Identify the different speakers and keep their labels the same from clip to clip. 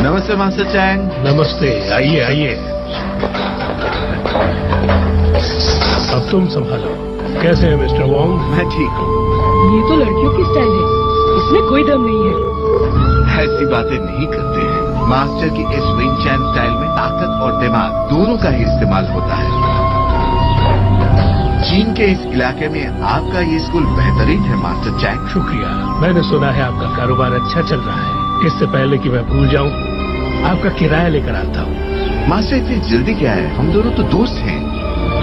Speaker 1: नमस्ते master Chang.
Speaker 2: नमस्ते, आइए आइए। अब तुम संभालो। कैसे हैं मिस्टर वोंग?
Speaker 1: मैं ठीक हूँ।
Speaker 3: ये तो लड़कियों की स्टाइल है, इसमें कोई दम नहीं है।
Speaker 1: ऐसी बातें नहीं करते हैं। मास्टर की इस विंग चैन स्टाइल में ताकत और दिमाग दोनों का ही इस्तेमाल होता है। चीन के इस इलाके में आपका ये स्कूल बेहतरीन है मास्टर चैंग।
Speaker 2: शुक्रिया। मैंने सुना है आपका कारोबार अच्छा चल रहा है। इससे पहले कि मैं भूल जाऊं, आपका किराया लेकर आता हूँ।
Speaker 1: मास्टर इतनी जल्दी क्या है, हम दोनों तो दोस्त हैं।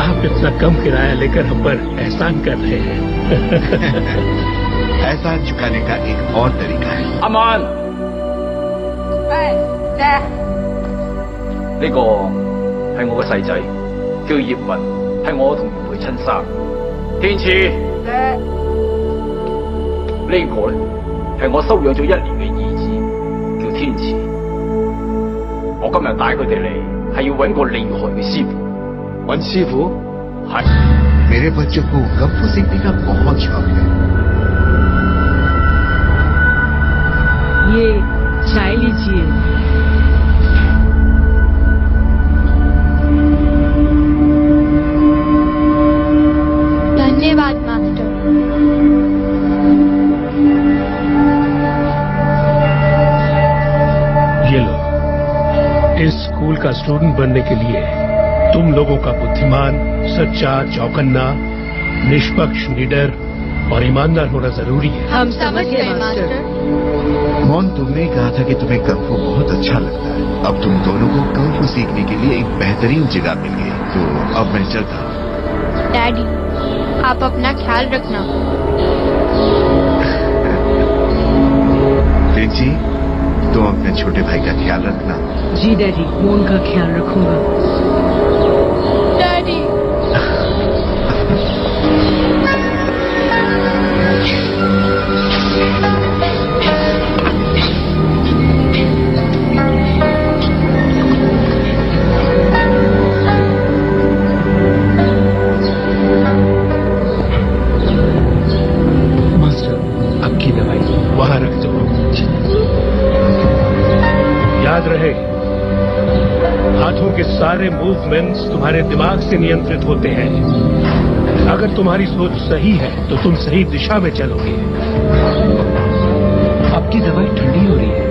Speaker 2: आप इतना कम किराया लेकर हम पर एहसान कर रहे हैं।
Speaker 1: एहसान चुकाने का एक और तरीका है।
Speaker 4: 阿曼，
Speaker 5: 爹，
Speaker 4: 呢個係我嘅細仔，叫葉文，係我同袁培親生。天賜，呢個咧係我收養咗1年嘅兒子，叫天賜。我今日帶佢哋嚟係要揾個厲害嘅師傅。揾師傅？係。
Speaker 1: मेरे बच्चों को कम्फू सीखने का बहुत शौक है।
Speaker 3: ये चाय लीजिए।
Speaker 5: धन्यवाद मास्टर।
Speaker 2: ये लो, इस स्कूल का स्टूडेंट बनने के लिए तुम लोगों का बुद्धिमान, सच्चा, चौकन्ना, निष्पक्ष, निडर और ईमानदार होना जरूरी है।
Speaker 5: हम समझ गए मास्टर।
Speaker 1: मोन, तुमने कहा था कि तुम्हें कम्फू बहुत अच्छा लगता है। अब तुम दोनों को कम्फू सीखने के लिए एक बेहतरीन जगह मिल गई, तो अब मैं चलता हूँ।
Speaker 5: डैडी, आप अपना ख्याल रखना।
Speaker 1: प्रिंसी, तुम अपने छोटे भाई का ख्याल रखना।
Speaker 3: जी डैडी, मैं उनका ख्याल रखूंगा।
Speaker 5: डैडी,
Speaker 2: मास्टर, अब की दवाई वहां रख दो। याद रहे, हाथों के सारे मूवमेंट्स तुम्हारे दिमाग से नियंत्रित होते हैं। अगर तुम्हारी सोच सही है तो तुम सही दिशा में चलोगे। आपकी दवाई ठंडी हो रही है।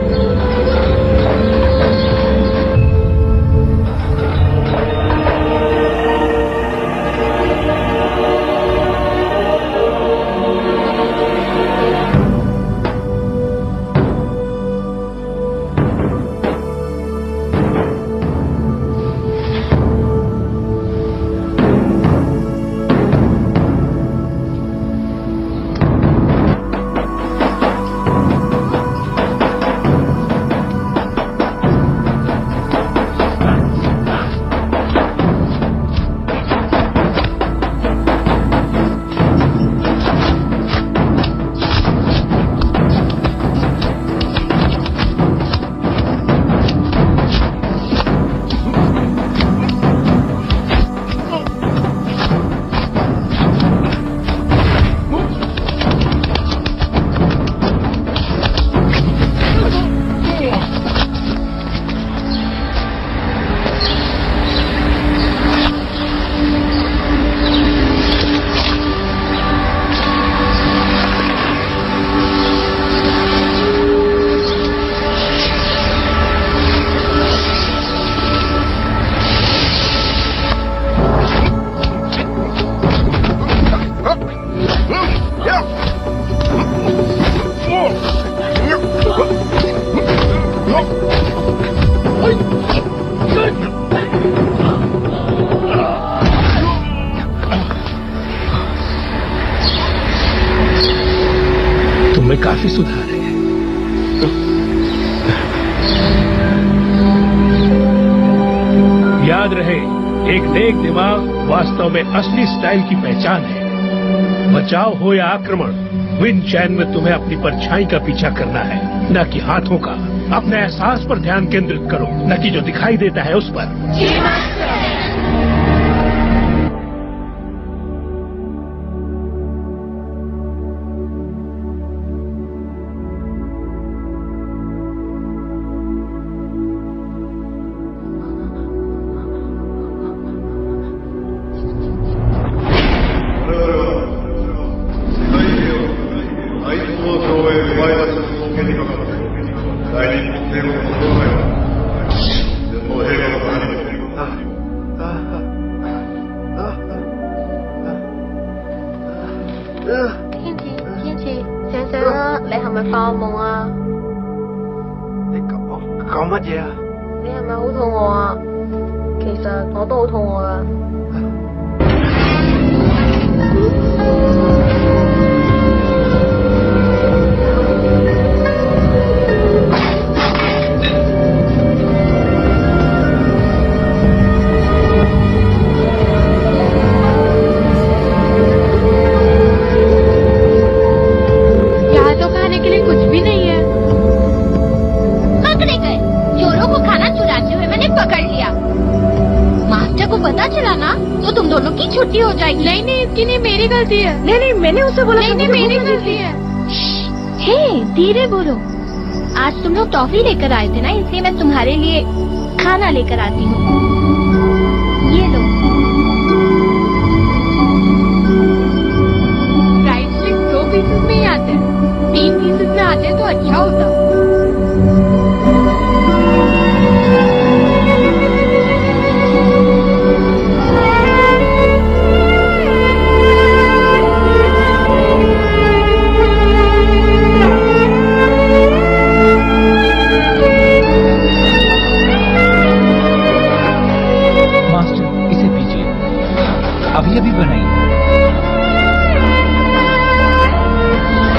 Speaker 2: तुम्हें काफी सुधार है। याद रहे, एक नेक दिमाग वास्तव में असली स्टाइल की पहचान है। बचाव हो या आक्रमण, विंग चैन में तुम्हें अपनी परछाई का पीछा करना है, न कि हाथों का। अपने एहसास पर ध्यान केंद्रित करो, न कि जो दिखाई देता है उस पर।
Speaker 5: 發惡夢啊？
Speaker 4: 你講乜嘢啊？
Speaker 5: 你係咪好肚餓啊？其實我都好肚餓啊。छुट्टी हो जाएगी। नहीं नहीं, इसकी नहीं, मेरी गलती है।
Speaker 3: नहीं नहीं, मैंने उसे बोला।
Speaker 5: नहीं नहीं, मेरी गलती है। हे, धीरे बोलो। आज तुम लोग टॉफी लेकर आए थे ना, इसलिए मैं तुम्हारे लिए खाना लेकर आती हूँ। ये लो। फ्राइड स्टिक 2 पीसेस में ही आते हैं, 3 पीसेस में आते तो अच्छा होता।
Speaker 6: अभी अभी बनाई।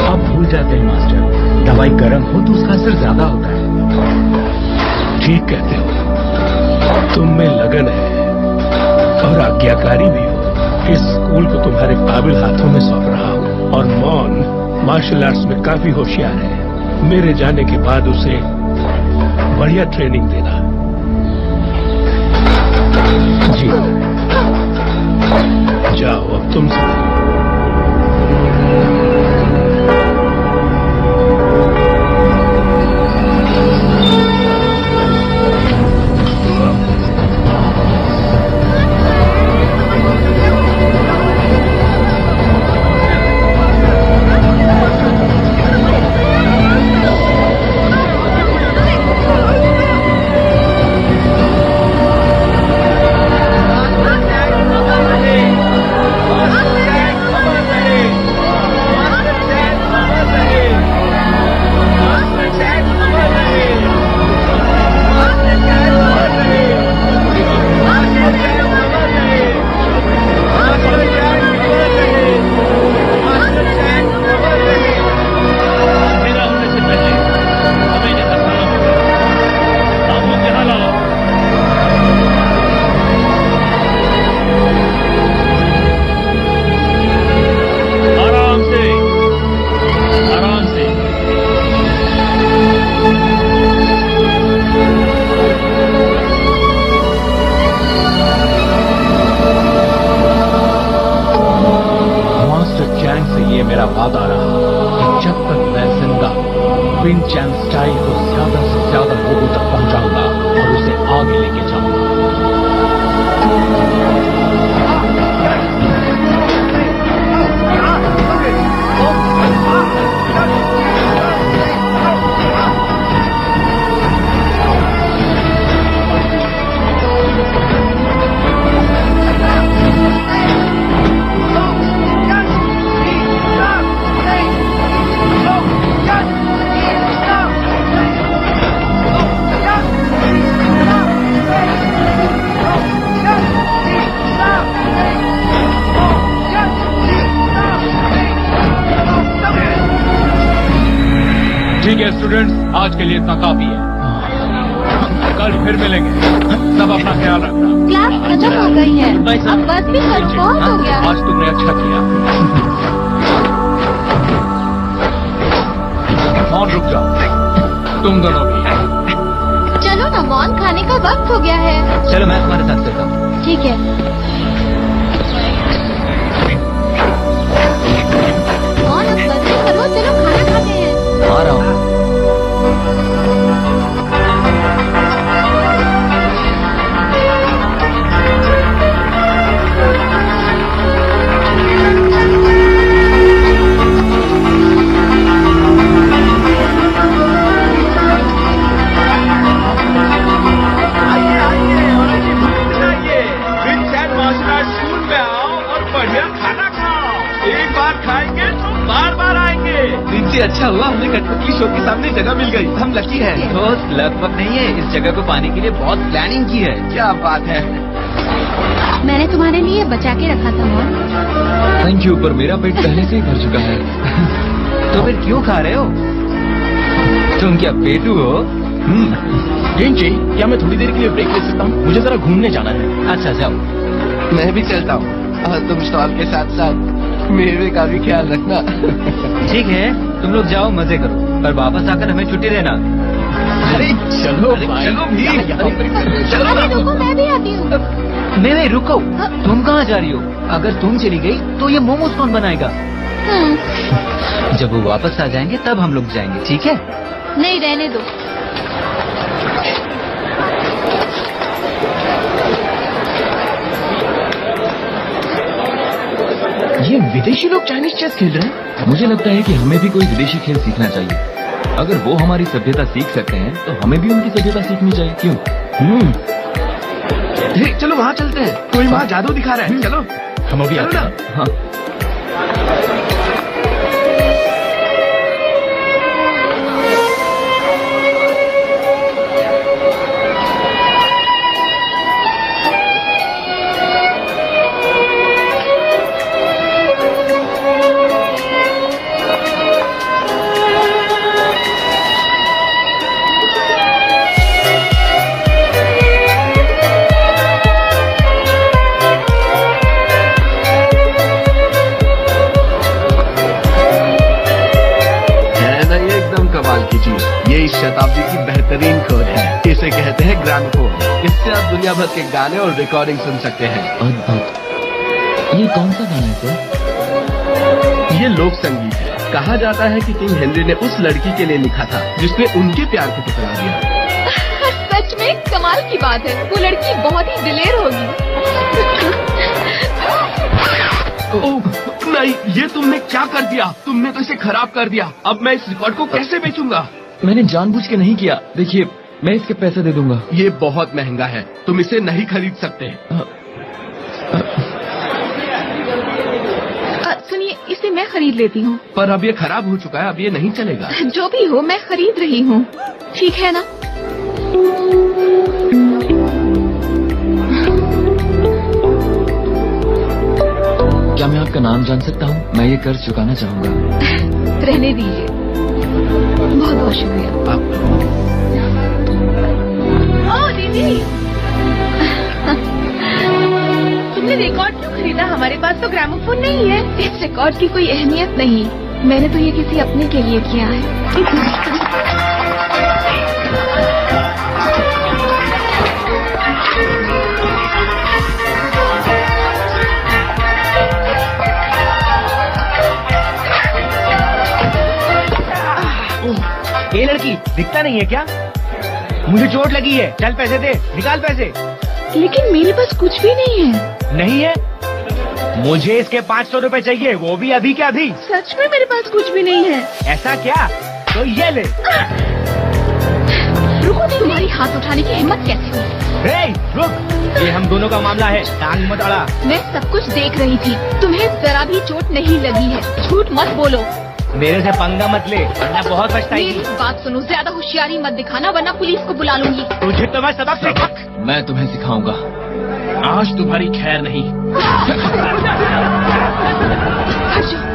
Speaker 6: आप भूल जाते हैं मास्टर, दवाई गर्म हो तो उसका असर ज्यादा होता है।
Speaker 2: ठीक कहते हो, तुम में लगन है और आज्ञाकारी भी हो। इस स्कूल को तुम्हारे काबिल हाथों में सौंप रहा हूँ और मौन मार्शल आर्ट्स में काफी होशियार है। मेरे जाने के बाद उसे बढ़िया ट्रेनिंग देना। जी जाओ, अब तुम सब।
Speaker 6: मेरा वादा रहा कि जब तक मैं जिंदा विन चैन स्टाइल को ज्यादा से ज्यादा लोगों तक पहुंचाऊंगा और उसे आगे लेके जाऊंगा। ठीक है स्टूडेंट्स, आज के लिए इतना काफी है। कल फिर मिलेंगे। सब अपना ख्याल रखना।
Speaker 5: क्लास खत्म हो गई है, अब बस भी करो, बहुत हो गया।
Speaker 6: आज तुमने अच्छा किया। मौन रुक जाओ, तुम दोनों भी।
Speaker 5: चलो ना मौन, खाने का वक्त हो गया है।
Speaker 6: चलो मैं तुम्हारे साथ चलता हूँ।
Speaker 5: ठीक है। मौन, अब बस भी करो, चलो खाना खाते हैं।
Speaker 6: आ रहा हूँ।
Speaker 4: अच्छा हुआ हमने कठपुतली शो
Speaker 1: गई। हम लकी हैं।
Speaker 7: दोस्त लगभग नहीं है, इस जगह को पाने के लिए बहुत प्लानिंग की है।
Speaker 1: क्या बात है।
Speaker 5: मैंने तुम्हारे लिए बचा के रखा था मॉम।
Speaker 7: थैंक यू, पर मेरा पेट पहले से ही भर चुका है। तो फिर क्यों खा रहे हो? तुम क्या पेटू हो?
Speaker 6: जी, क्या मैं थोड़ी देर के लिए ब्रेक ले सकता हूँ? मुझे जरा घूमने जाना है।
Speaker 7: अच्छा जाओ।
Speaker 1: मैं भी चलता हूँ। तुम स्टॉल के साथ साथ मेरे का भी ख्याल रखना।
Speaker 7: ठीक है, तुम लोग जाओ, मजे करो, पर वापस आकर हमें छुट्टी देना।
Speaker 1: अरे
Speaker 6: चलो
Speaker 1: चलो भी।
Speaker 5: अरे रुको, मैं भी आती हूँ।
Speaker 7: नहीं रुको, तुम कहाँ जा रही हो? अगर तुम चली गई तो ये मोमोज कौन बनाएगा? जब वो वापस आ जाएंगे तब हम लोग जाएंगे, ठीक है?
Speaker 5: नहीं, रहने दो।
Speaker 6: ये विदेशी लोग चाइनीज चेस खेल रहे हैं। मुझे लगता है कि हमें भी कोई विदेशी खेल सीखना चाहिए। अगर वो हमारी सभ्यता सीख सकते हैं तो हमें भी उनकी सभ्यता सीखनी चाहिए, क्यों?
Speaker 1: चलो वहाँ चलते हैं। कोई वहाँ जादू दिखा रहा है। चलो
Speaker 6: हम अभी
Speaker 1: चलो
Speaker 6: आते
Speaker 1: ना।
Speaker 6: हैं। हाँ।
Speaker 1: ये इस शताब्दी की बेहतरीन खोज है। इसे कहते हैं ग्रामोफोन। इससे आप दुनिया भर के गाने और रिकॉर्डिंग सुन सकते हैं।
Speaker 6: अद्भुत। ये कौन सा गाना है सर?
Speaker 1: ये लोक संगीत है। कहा जाता है कि किंग हेनरी ने उस लड़की के लिए लिखा था जिसने उनके प्यार को ठुकरा दिया।
Speaker 3: सच में कमाल की बात है। वो लड़की बहुत ही दिलेर होगी।
Speaker 1: नहीं, ये तुमने क्या कर दिया? तुमने तो इसे खराब कर दिया। अब मैं इस रिकॉर्ड को कैसे बेचूंगा?
Speaker 6: मैंने जानबूझ के नहीं किया। देखिए, मैं इसके पैसे दे दूंगा।
Speaker 1: ये बहुत महंगा है, तुम इसे नहीं खरीद सकते।
Speaker 3: सुनिए, इसे मैं खरीद लेती हूँ।
Speaker 1: पर अब ये खराब हो चुका है, अब ये नहीं चलेगा।
Speaker 3: जो भी हो, मैं खरीद रही हूँ। ठीक है ना?
Speaker 6: क्या मैं आपका नाम जान सकता हूँ? मैं ये कर्ज चुकाना चाहूँगा।
Speaker 3: रहने दीजिए। बहुत बहुत शुक्रिया। ओह दीदी, तुमने रिकॉर्ड क्यों खरीदा? हमारे पास तो ग्रामोफोन नहीं है। इस रिकॉर्ड की कोई अहमियत नहीं। मैंने तो ये किसी अपने के लिए किया है।
Speaker 7: ये लड़की दिखता नहीं है क्या? मुझे चोट लगी है, चल पैसे दे, निकाल पैसे।
Speaker 3: लेकिन मेरे पास कुछ भी नहीं है।
Speaker 7: नहीं है? मुझे इसके 500 रुपए चाहिए, वो भी अभी के अभी।
Speaker 3: सच में मेरे पास कुछ भी नहीं है।
Speaker 7: ऐसा क्या? तो ये ले।
Speaker 3: रुको, तुम्हारी हाथ उठाने की हिम्मत कैसे हुई?
Speaker 7: हे, रुक, ये हम दोनों का मामला है, टांग मत अड़ा।
Speaker 3: मैं सब कुछ देख रही थी। तुम्हें जरा भी चोट नहीं लगी है। झूठ मत बोलो।
Speaker 7: मेरे से पंगा मत ले, वरना बहुत पछताएगी।
Speaker 3: मेरी बात सुनो, ज्यादा होशियारी मत दिखाना, वरना पुलिस को बुला लूंगी।
Speaker 7: तुझे तो मैं सबक सिखा।
Speaker 6: मैं तुम्हें सिखाऊंगा। आज तुम्हारी खैर नहीं।
Speaker 3: हट जाओ।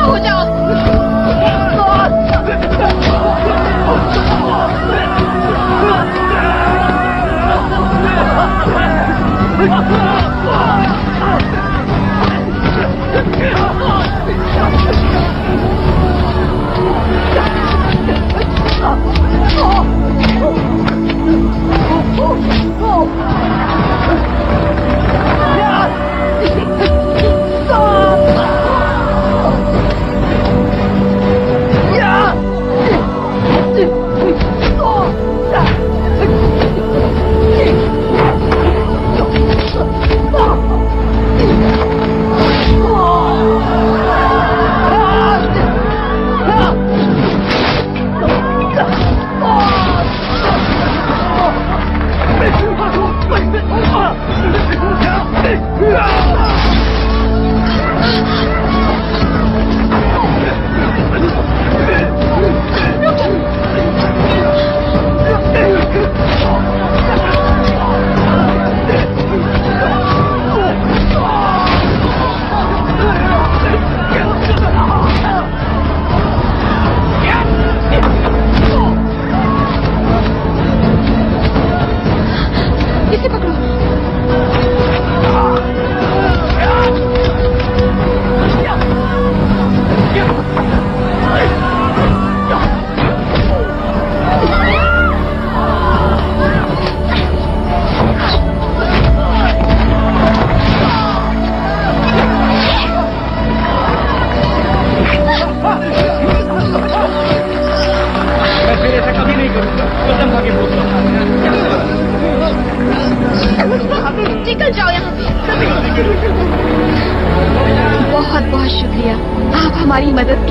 Speaker 3: हो जाओ।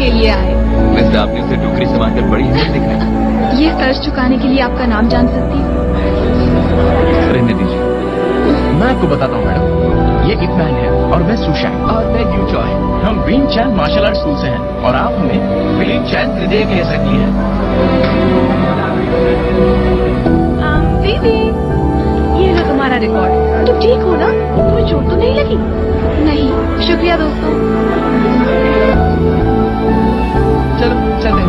Speaker 3: के लिए आए।
Speaker 7: वैसे आपने उसे टोकरी से मारकर बड़ी हिम्मत दिखाई।
Speaker 3: ये कर्ज चुकाने के लिए आपका नाम जान सकती हूँ?
Speaker 7: रहने दीजिए।
Speaker 6: मैं आपको बताता हूँ मैडम, ये इकबाल है और मैं सुशांत और मैं यू चॉय। हम विन चैन मार्शल आर्ट स्कूल से हैं और आप हमें विन चैन हृदय कह सकती हैं।
Speaker 3: दीदी, ये लो तुम्हारा रिकॉर्ड। तुम ठीक हो ना? तुम्हें चोट तो नहीं लगी? नहीं। शुक्रिया दोस्तों।
Speaker 7: चलो चलते हैं।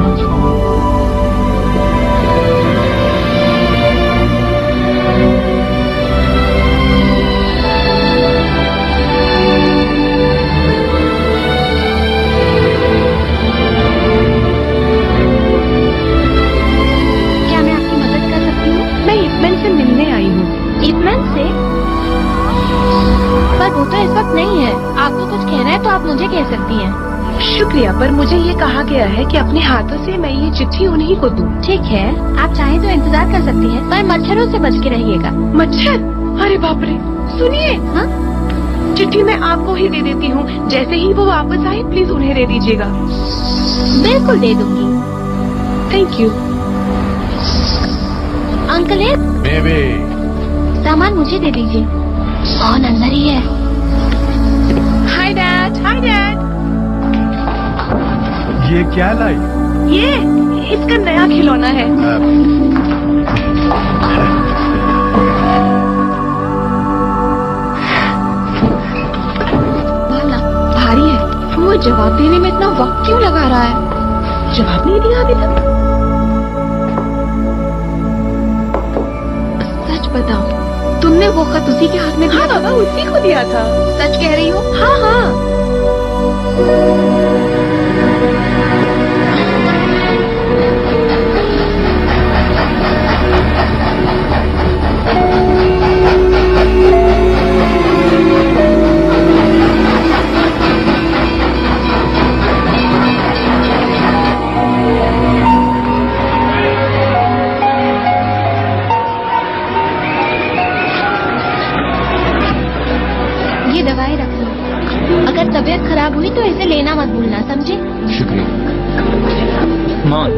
Speaker 5: क्या मैं आपकी मदद कर सकती हूँ?
Speaker 3: मैं इतमैन से मिलने आई हूँ।
Speaker 5: इतमैन से? पर वो तो इस वक्त नहीं है। आपको कुछ कहना है तो आप मुझे कह सकती हैं।
Speaker 3: शुक्रिया, पर मुझे ये कहा गया है कि अपने हाथों से मैं ये चिट्ठी उन्हीं को दूँ।
Speaker 5: ठीक है, आप चाहें तो इंतजार कर सकती हैं, पर मच्छरों से बच के रहिएगा।
Speaker 3: मच्छर? अरे बाप रे! सुनिए,
Speaker 5: हाँ?
Speaker 3: चिट्ठी मैं आपको ही दे देती हूँ। जैसे ही वो वापस आए प्लीज उन्हें दे दीजिएगा।
Speaker 5: बिल्कुल दे दूंगी।
Speaker 3: Thank you.
Speaker 5: अंकल है?
Speaker 2: बेबी,
Speaker 5: सामान मुझे दे दीजिए। कौन अंदर ही है?
Speaker 3: Hi dad. Hi dad.
Speaker 2: ये क्या लाई?
Speaker 3: ये इसका नया खिलौना है। भाला भारी है। वो जवाब देने में इतना वक्त क्यों लगा रहा है? जवाब नहीं दिया अभी तक। सच बताओ, तुमने वो खत उसी के हाथ में दिया? हाँ बाबा, उसी को दिया था। सच कह रही हो? हाँ हाँ।
Speaker 5: ये दवाई रख लो। अगर तबीयत खराब हुई तो इसे लेना मत भूलना, समझे?
Speaker 7: शुक्रिया। मान,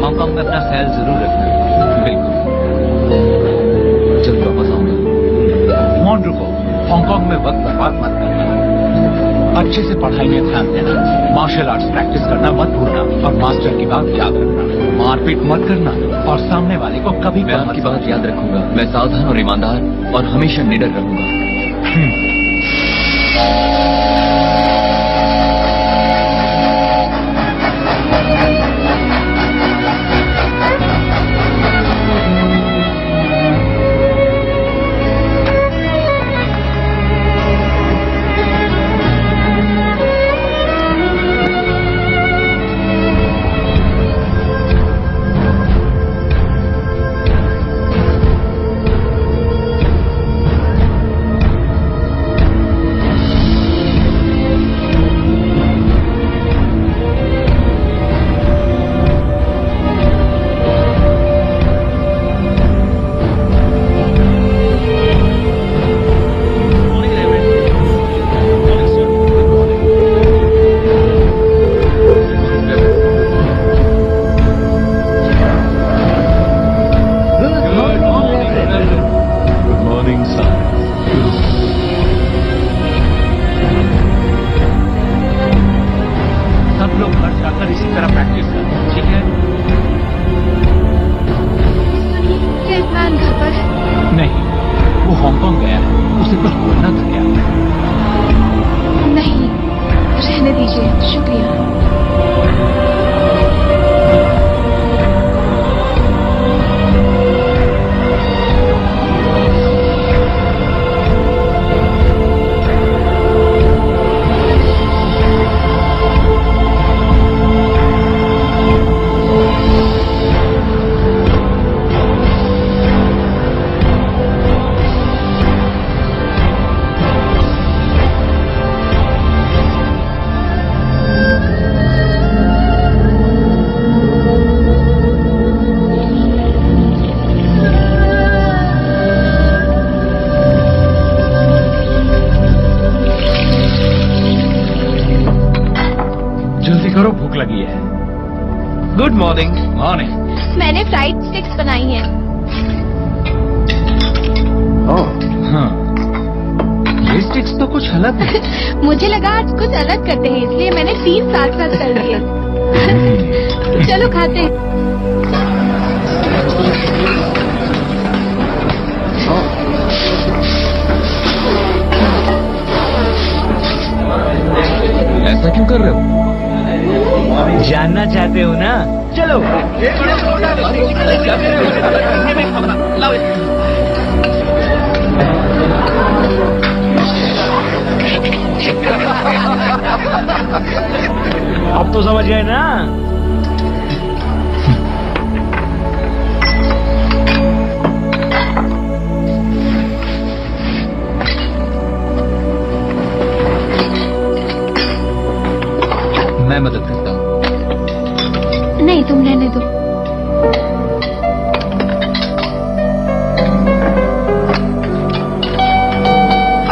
Speaker 7: हांगकांग में अपना ख्याल जरूर रखना। बिल्कुल। जल्द वापस आऊंगा।
Speaker 6: मौन रुको, हांगकांग में वक्त बर्बाद मत करना। अच्छे से पढ़ाई में ध्यान देना, मार्शल आर्ट्स प्रैक्टिस करना मत भूलना और मास्टर की बात याद रखना। मारपीट मत करना और सामने वाले को कभी
Speaker 7: मैं आपकी बात याद रखूंगा। मैं सावधान और ईमानदार और हमेशा निडर रहूंगा।
Speaker 6: करो, भूख लगी है।
Speaker 7: Good morning.
Speaker 6: मॉर्निंग।
Speaker 5: मैंने फ्राइड स्टिक्स बनाई हैं।
Speaker 6: हाँ, ये स्टिक्स तो कुछ अलग है।
Speaker 5: मुझे लगा आज कुछ अलग करते हैं, इसलिए मैंने 3 साथ साथ कर दिए। चलो खाते हैं।
Speaker 6: ऐसा क्यों कर रहे हो?
Speaker 7: जानना चाहते हो ना? चलो। अब तो समझ गए ना?
Speaker 6: मैं मदद करता हूँ।
Speaker 5: नहीं, तुम रहने दो।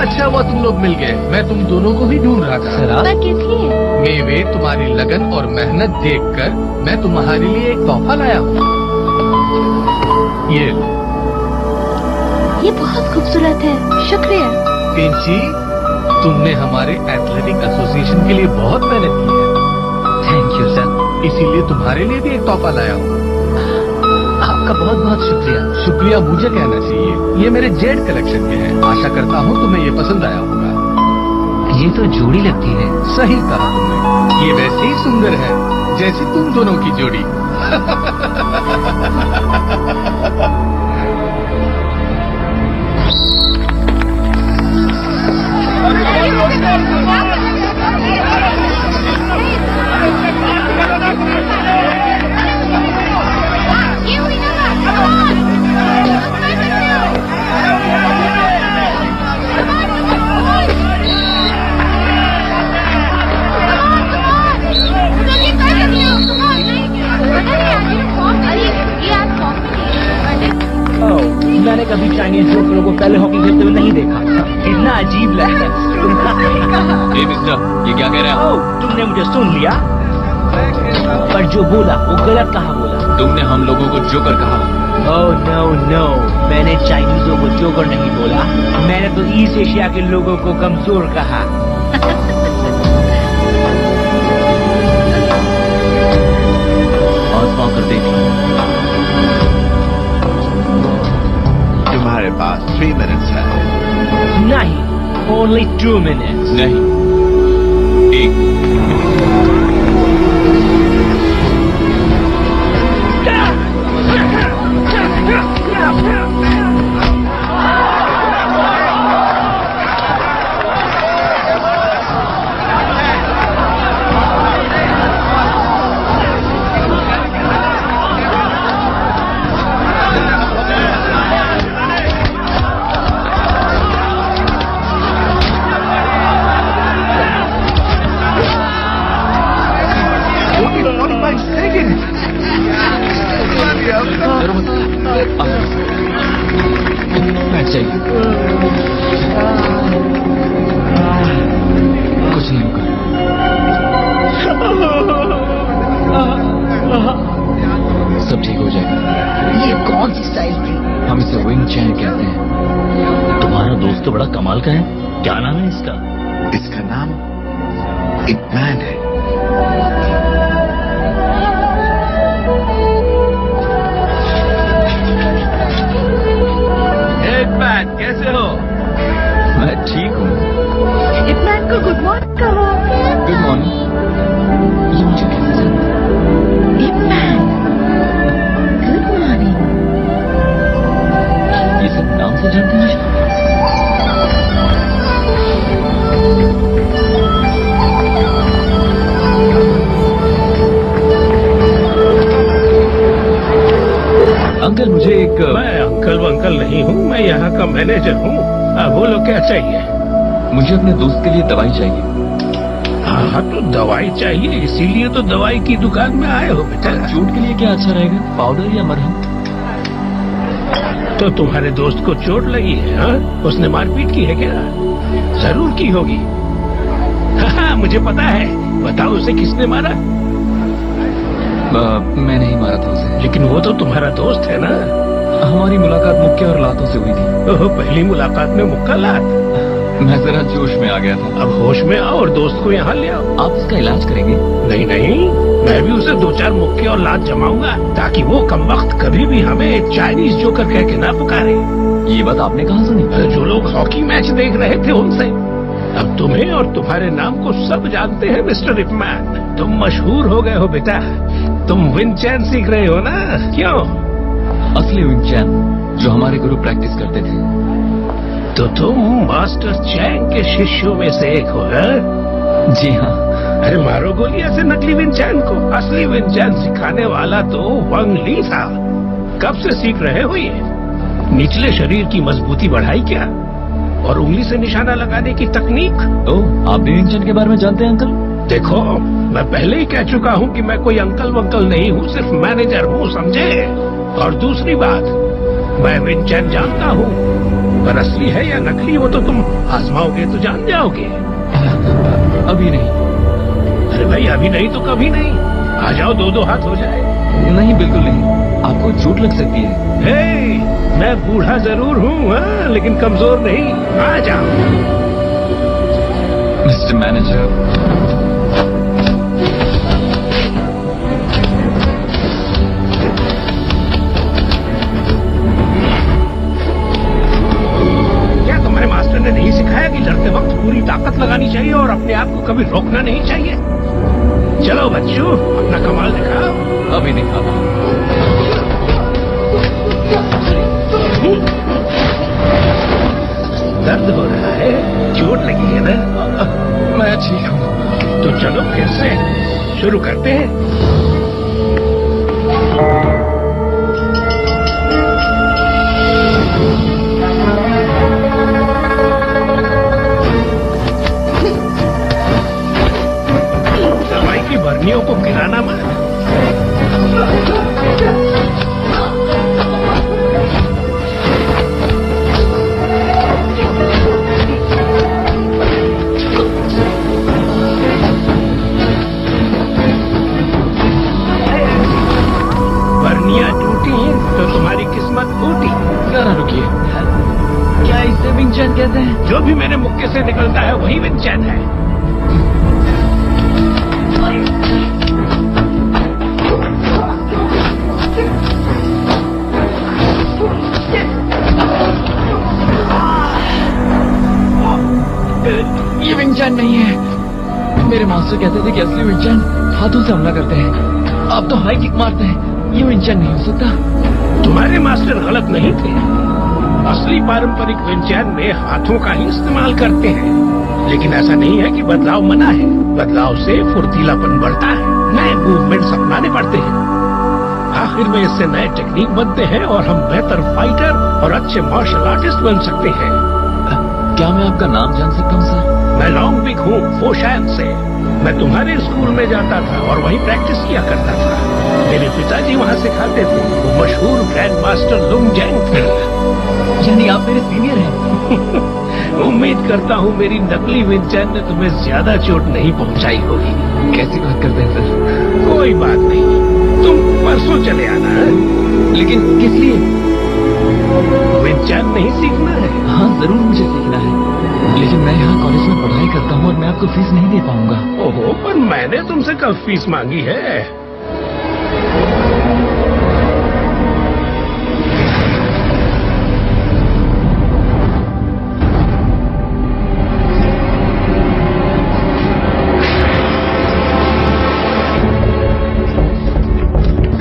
Speaker 8: अच्छा हुआ तुम लोग मिल गए, मैं तुम दोनों को ही ढूंढ रहा था।
Speaker 5: पर किस लिए?
Speaker 8: मेवे तुम्हारी लगन और मेहनत देखकर मैं तुम्हारे लिए एक तोहफा लाया हूँ। ये लो।
Speaker 5: ये बहुत खूबसूरत है, शुक्रिया।
Speaker 8: पिंची, तुमने हमारे एथलेटिक एसोसिएशन के लिए बहुत मेहनत की है,
Speaker 7: थैंक यू सर।
Speaker 8: इसीलिए तुम्हारे लिए भी एक तोहफा लाया हूँ।
Speaker 7: आपका बहुत बहुत शुक्रिया।
Speaker 8: शुक्रिया मुझे कहना चाहिए, ये मेरे जेड कलेक्शन के हैं। आशा करता हूँ तुम्हें ये पसंद आया होगा।
Speaker 7: ये तो जोड़ी लगती है।
Speaker 8: सही कहा तुमने, ये वैसे ही सुंदर है जैसे तुम दोनों की जोड़ी।
Speaker 7: मैंने कभी चाइनीज जोकरों को पहले हॉकी खेलते हुए नहीं देखा। कितना अजीब लगता है।
Speaker 6: ए मिस्टर, ये क्या कह रहे हैं?
Speaker 7: तुमने मुझे सुन लिया, पर जो बोला वो गलत कहा बोला।
Speaker 6: तुमने हम लोगों को जोकर कहा।
Speaker 7: ओह नो नो, मैंने चाइनीजों को जोकर नहीं बोला, मैंने तो ईस्ट एशिया के लोगों को कमजोर कहा।
Speaker 6: आजमा कर देख लो।
Speaker 1: तुम्हारे पास 3 मिनट्स है।
Speaker 7: नहीं, only 2 minutes।
Speaker 6: नहीं, 1। बैठ जाइए। कुछ नहीं होगा। सब ठीक हो जाएगा।
Speaker 9: ये कौन सी स्टाइल थी?
Speaker 6: हम इसे विंग चैन कहते हैं।
Speaker 9: तुम्हारा दोस्त तो बड़ा कमाल का है, क्या नाम है इसका?
Speaker 1: इसका नाम इप मैन है।
Speaker 8: कैसे हो?
Speaker 6: मैं ठीक हूँ।
Speaker 5: इपमैन को गुड मॉर्निंग कहो।
Speaker 6: Good morning. ये मुझे कैसे जानता?
Speaker 5: Ip Man, good morning.
Speaker 6: ये सब नाम से जानते हैं? अंकल, मुझे एक
Speaker 2: मैं अंकल वंकल नहीं हूँ, मैं यहाँ का मैनेजर हूँ। बोलो क्या चाहिए?
Speaker 6: मुझे अपने दोस्त के लिए दवाई चाहिए।
Speaker 2: हाँ तो दवाई चाहिए, इसीलिए तो दवाई की दुकान में आए हो बेटा।
Speaker 6: चोट के लिए क्या अच्छा रहेगा, पाउडर या मरहम?
Speaker 2: तो तुम्हारे दोस्त को चोट लगी है? हाँ, उसने मारपीट की है क्या? जरूर की होगी। हाँ मुझे पता है, बताओ उसे किसने मारा?
Speaker 6: मैं नहीं मारा था उसे।
Speaker 2: लेकिन वो तो तुम्हारा दोस्त है ना।
Speaker 6: हमारी मुलाकात मुक्के और लातों से हुई थी।
Speaker 2: ओह, पहली मुलाकात में मुक्का लात।
Speaker 6: मैं जरा जोश में आ गया था।
Speaker 2: अब होश में आओ और दोस्त को यहाँ ले आओ।
Speaker 6: आप इसका इलाज करेंगे?
Speaker 2: नहीं नहीं, मैं भी उसे 2-4 मुक्के और लात जमाऊंगा ताकि वो कमबख्त कभी भी हमें चाइनीज जोकर कह के ना पुकारे।
Speaker 6: ये बात आपने कहाँ सुनी?
Speaker 2: जो लोग हॉकी मैच देख रहे थे उनसे। अब तुम्हें और तुम्हारे नाम को सब जानते हैं मिस्टर इपमैन। तुम मशहूर हो गए हो बेटा। तुम विन चैन सीख रहे हो ना? क्यों?
Speaker 6: असली विन चैन जो हमारे गुरु प्रैक्टिस करते थे।
Speaker 2: तो तुम मास्टर चैंग के शिष्यों में से एक हो?
Speaker 6: जी हाँ।
Speaker 2: अरे मारो गोली ऐसे नकली विन चैन को। असली विन चैन सिखाने वाला तो वंग ली था। कब से सीख रहे हो ये? निचले शरीर की मजबूती बढ़ाई क्या? और उंगली से निशाना लगाने की तकनीक।
Speaker 6: ओह, आप भी विन चैन के बारे में जानते हैं अंकल?
Speaker 2: देखो, मैं पहले ही कह चुका हूँ कि मैं कोई अंकल वंकल नहीं हूँ, सिर्फ मैनेजर हूँ, समझे? और दूसरी बात, मैं विन चैन जानता हूँ, पर असली है या नकली वो तो तुम आजमाओगे तो जान जाओगे।
Speaker 6: अभी नहीं।
Speaker 2: अरे भाई, अभी नहीं तो कभी नहीं। आ जाओ, 2-2 हाथ हो जाए।
Speaker 6: नहीं, बिल्कुल नहीं। आपको चोट लग सकती है।
Speaker 2: हे, मैं बूढ़ा जरूर हूँ, हाँ, लेकिन कमजोर नहीं। आ जाओ।
Speaker 6: मिस्टर मैनेजर,
Speaker 2: ने नहीं सिखाया कि लड़ते वक्त पूरी ताकत लगानी चाहिए और अपने आप को कभी रोकना नहीं चाहिए? चलो बच्चों, अपना कमाल दिखाओ।
Speaker 6: अभी दिखा।
Speaker 2: दर्द हो रहा है? चोट लगी है ना?
Speaker 6: मैं ठीक हूँ।
Speaker 2: तो चलो फिर से शुरू करते हैं। बर्नियों को गिराना मत। बर्नियां टूटी तो तुम्हारी किस्मत फूटी।
Speaker 6: जरा रुकिए, क्या इसे विन चैन कहते हैं?
Speaker 2: जो भी मेरे मुक्के से निकलता है वही विन चैन है।
Speaker 6: ये विन चैन नहीं है। मेरे मास्टर कहते थे कि असली विन चैन हाथों से हमला करते हैं। आप तो हाई किक मारते हैं। ये विन चैन नहीं हो सकता।
Speaker 2: तुम्हारे मास्टर गलत नहीं थे। असली पारंपरिक विन चैन में हाथों का ही इस्तेमाल करते हैं। लेकिन ऐसा नहीं है कि बदलाव मना है। बदलाव से फुर्तीलापन बढ़ता है, नए मूवमेंट्स अपनाने पड़ते हैं। आखिर में इससे नए टेक्निक बनते हैं और हम बेहतर फाइटर और अच्छे मार्शल आर्टिस्ट बन सकते हैं।
Speaker 6: क्या मैं आपका नाम जान सकता हूँ सर?
Speaker 2: मैं लॉन्ग बिग हूँ, फोशैन से। मैं तुम्हारे स्कूल में जाता था और वहीं प्रैक्टिस किया करता था। मेरे पिताजी वहाँ सिखाते थे। वो मशहूर ग्रैंड मास्टर लुंग जैंग थे।
Speaker 6: यानी आप मेरे सीनियर हैं?
Speaker 2: उम्मीद करता हूँ मेरी नकली विन चैन ने तुम्हें ज्यादा चोट नहीं पहुँचाई होगी।
Speaker 6: कैसी बात करते हैं सर?
Speaker 2: कोई बात नहीं, तुम परसों चले आना।
Speaker 6: लेकिन किस लिए?
Speaker 2: विन चैन नहीं सीखना है?
Speaker 6: हाँ, जरूर मुझे सीखना है, लेकिन मैं यहाँ कॉलेज में पढ़ाई करता हूँ और मैं आपको फीस नहीं दे पाऊंगा।
Speaker 2: ओहो, पर मैंने तुमसे कब फीस मांगी है?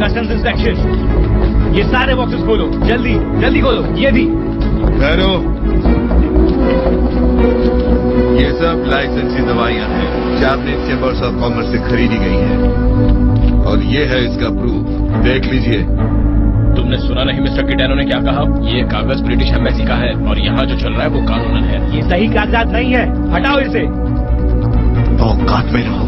Speaker 10: कस्टम्स इंस्पेक्शन, ये सारे बॉक्सेस खोलो, जल्दी जल्दी खोलो। ये भी
Speaker 1: ठहरो, ये सब लाइसेंसी दवाइयां हैं, जापानीज चैम्बर्स ऑफ कॉमर्स से खरीदी गई हैं। और ये है इसका प्रूफ, देख लीजिए।
Speaker 10: तुमने सुना नहीं मिस्टर किटानो ने क्या कहा? ये कागज ब्रिटिश एम्बेसी का है और यहाँ जो चल रहा है वो कानूनन है। ये सही कागजात नहीं है, हटाओ इसे।
Speaker 1: औकात में रहो।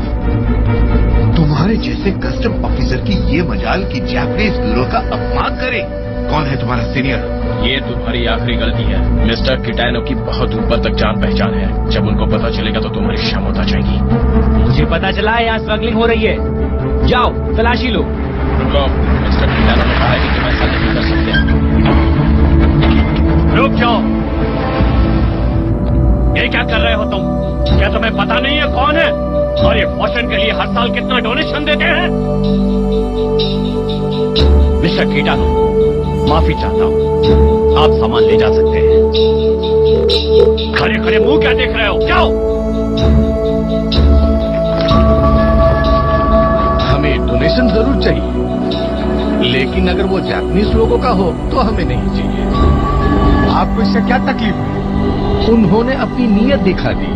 Speaker 1: तुम्हारे जैसे कस्टम ऑफिसर की ये मजाल कि जापानीज लोगों का अपमान करे। कौन है तुम्हारा सीनियर?
Speaker 10: ये तुम्हारी आखिरी गलती है। मिस्टर किटानो की बहुत ऊपर तक जान पहचान है। जब उनको पता चलेगा तो तुम्हारी क्षमता जाएगी। मुझे पता चला है यहाँ स्मगलिंग हो रही है। जाओ तलाशी लो। लो, मिस्टर किटानो ने कहा है कि तुम ऐसा नहीं कर सकते।
Speaker 2: रुक जाओ। ये क्या कर रहे हो तुम? क्या तुम्हें पता नहीं है कौन है और ये पोषण के लिए हर साल कितना डोनेशन देते हैं? मिस्टर किटानो, माफी चाहता हूँ, आप सामान ले जा सकते हैं। खड़े खड़े मुंह क्या देख रहे हो? जाओ।
Speaker 8: हमें डोनेशन जरूर चाहिए, लेकिन अगर वो जापानीज लोगों का हो तो हमें नहीं चाहिए। आपको इससे क्या तकलीफ है? उन्होंने अपनी नीयत दिखा दी।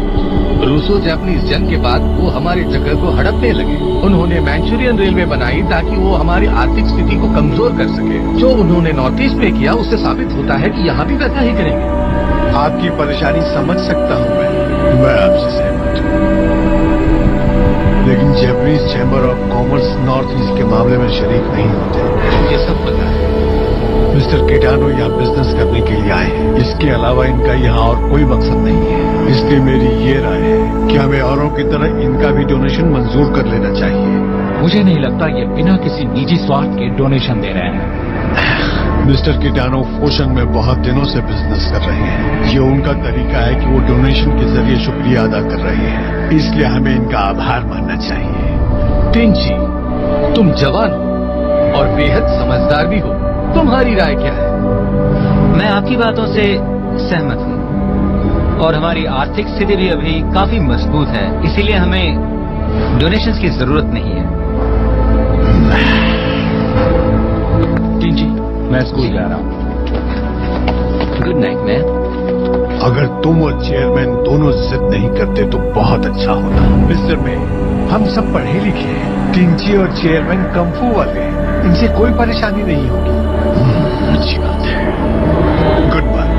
Speaker 8: रूसो जापानीज जंग के बाद वो हमारी जगह को हड़पने लगे। उन्होंने मैंचूरियन रेलवे बनाई ताकि वो हमारी आर्थिक स्थिति को कमजोर कर सके। जो उन्होंने नॉर्थ ईस्ट में किया उससे साबित होता है कि यहाँ भी वैसा ही करेंगे।
Speaker 1: आपकी परेशानी समझ सकता हूँ मैं आपसे सहमत हूँ, लेकिन Japanese chamber of commerce north east के मामले में शरीक नहीं होते।
Speaker 8: ये सब पता है।
Speaker 1: मिस्टर किटानो यहाँ बिजनेस करने के लिए आए हैं। इसके अलावा इनका यहाँ और कोई मकसद नहीं है। इसलिए मेरी ये राय है कि हमें औरों की तरह इनका भी डोनेशन मंजूर कर लेना चाहिए।
Speaker 6: मुझे नहीं लगता ये बिना किसी निजी स्वार्थ के डोनेशन दे रहे हैं।
Speaker 1: मिस्टर किटानो फोशंग में बहुत दिनों से बिजनेस कर रहे हैं। ये उनका तरीका है कि वो डोनेशन के जरिए शुक्रिया अदा कर रहे हैं, इसलिए हमें इनका आभार मानना चाहिए।
Speaker 8: टिंची, तुम जवान हो और बेहद समझदार भी हो। तुम्हारी राय क्या है?
Speaker 7: मैं आपकी बातों से सहमत हूँ और हमारी आर्थिक स्थिति भी अभी काफी मजबूत है, इसीलिए हमें डोनेशंस की जरूरत नहीं है।
Speaker 6: टिंची, मैं स्कूल जा रहा हूँ।
Speaker 7: Good night ma'am.
Speaker 1: अगर तुम और चेयरमैन दोनों जिद नहीं करते तो बहुत अच्छा होता। मिस्टर में हम सब पढ़े लिखे हैं। टिंची और चेयरमैन कंफू वाले हैं, इनसे कोई परेशानी नहीं होगी। अच्छी बात है। Good bye.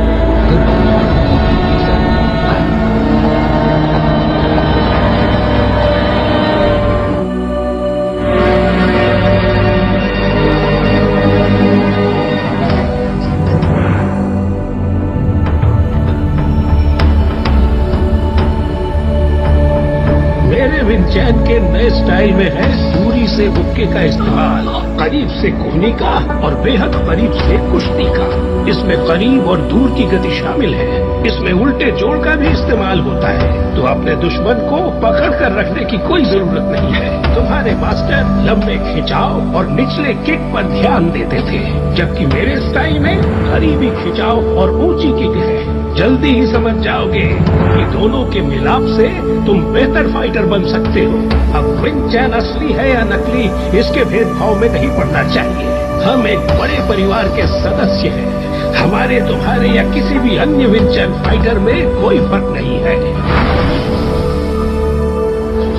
Speaker 2: मेरे विंचैन के नए स्टाइल में है दूरी से हुक्के का इस्तेमाल, करीब से कोहनी का और बेहद करीब से कुश्ती का। इसमें करीब और दूर की गति शामिल है। इसमें उल्टे जोड़ का भी इस्तेमाल होता है, तो अपने दुश्मन को पकड़ कर रखने की कोई जरूरत नहीं है। तुम्हारे मास्टर लंबे खिंचाव और निचले किक पर ध्यान देते थे, जबकि मेरे स्टाइल में करीबी खिंचाव और ऊंची किक है। जल्दी ही समझ जाओगे कि दोनों के मिलाप से तुम बेहतर फाइटर बन सकते हो। अब विंचैन असली है या नकली, इसके भेदभाव में नहीं पड़ना चाहिए। हम एक बड़े परिवार के सदस्य हैं। हमारे, तुम्हारे या किसी भी अन्य विंचैन फाइटर में कोई फर्क नहीं है।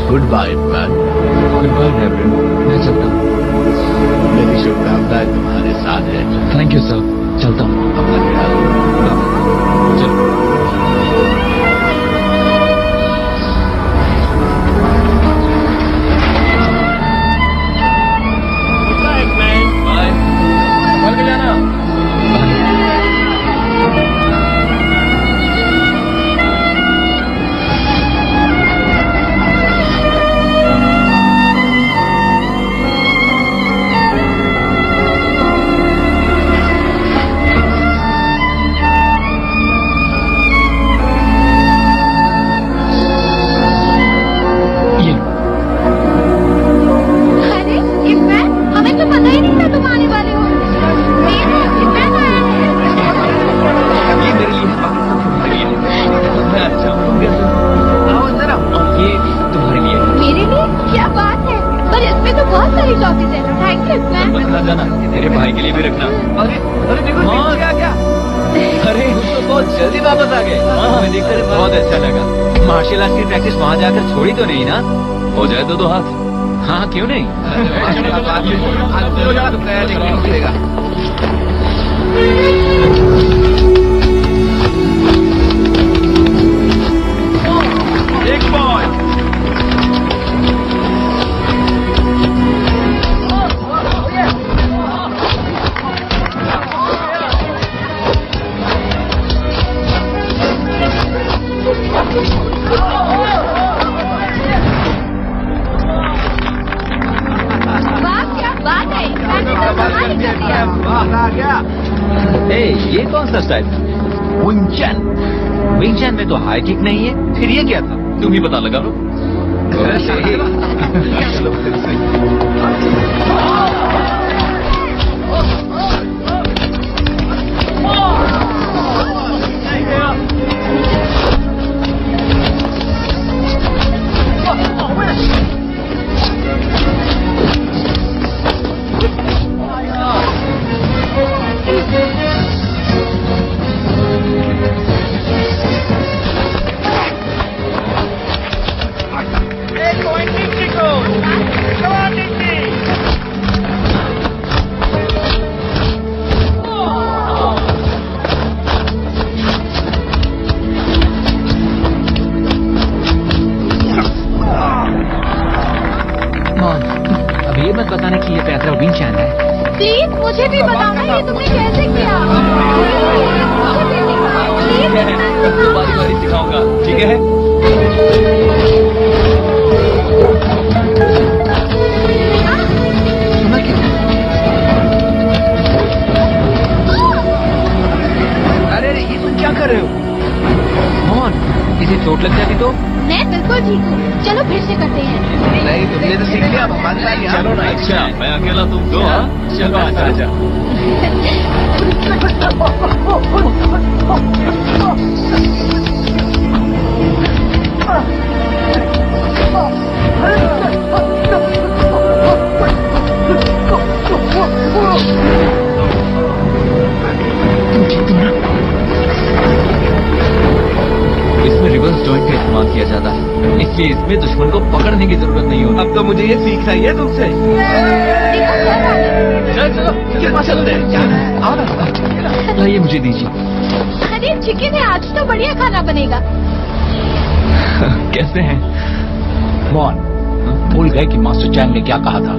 Speaker 1: Good bye man.
Speaker 6: Good bye reverend, मैं चलता हूँ।
Speaker 1: मेरी शुभकामनाएं तुम्हारे साथ है।
Speaker 6: थैंक यू सर, चलता हूँ।
Speaker 1: अपना ख्याल रखो।
Speaker 6: चलो।
Speaker 7: तेरे भाई के लिए भी रखना। अरे देखो क्या क्या। अरे तो बहुत जल्दी वापस आ गए। हमें देखकर बहुत अच्छा लगा। मार्शल आर्ट्स की प्रैक्टिस वहाँ जाकर छोड़ी तो नहीं ना? हो जाए तो हाथ। हाँ क्यों नहीं।
Speaker 4: एक बॉल।
Speaker 5: वाह क्या बात है।
Speaker 7: स्टाइल था? विंग चैन में तो हाई किक नहीं है, फिर ये क्या था? तुम ही पता लगा लो। अब ये मत बताना कि ये पैतरा विंग चैन है।
Speaker 5: प्लीज मुझे भी बताना ये तुमने कैसे किया।
Speaker 7: सबको बारी बारी सिखाऊंगा, ठीक है? सुना क्या? अरे ये तुम क्या कर रहे हो? मोहन, किसी चोट लग जाती तो?
Speaker 5: मैं बिल्कुल ठीक हूँ, चलो फिर से करते हैं।
Speaker 8: नहीं, तुमने तो सीख लिया, अब हमारे साथ यहाँ।
Speaker 7: चलो ना। अच्छा, मैं अकेला, तुम दो। हाँ, चलो आजा आजा। इसमें रिवर्स जॉइंट का इस्तेमाल किया जाता है, इसलिए इसमें दुश्मन को पकड़ने की जरूरत नहीं होती।
Speaker 8: अब तो मुझे ये सीखना ही है तुमसे। चलो चलते हैं। आओ ना।
Speaker 7: लाइए मुझे दीजिए।
Speaker 5: अरे चिकन है, आज तो बढ़िया खाना बनेगा।
Speaker 7: कैसे हैं?
Speaker 6: मॉन, भूल गए कि मास्टर चैंग ने क्या कहा था?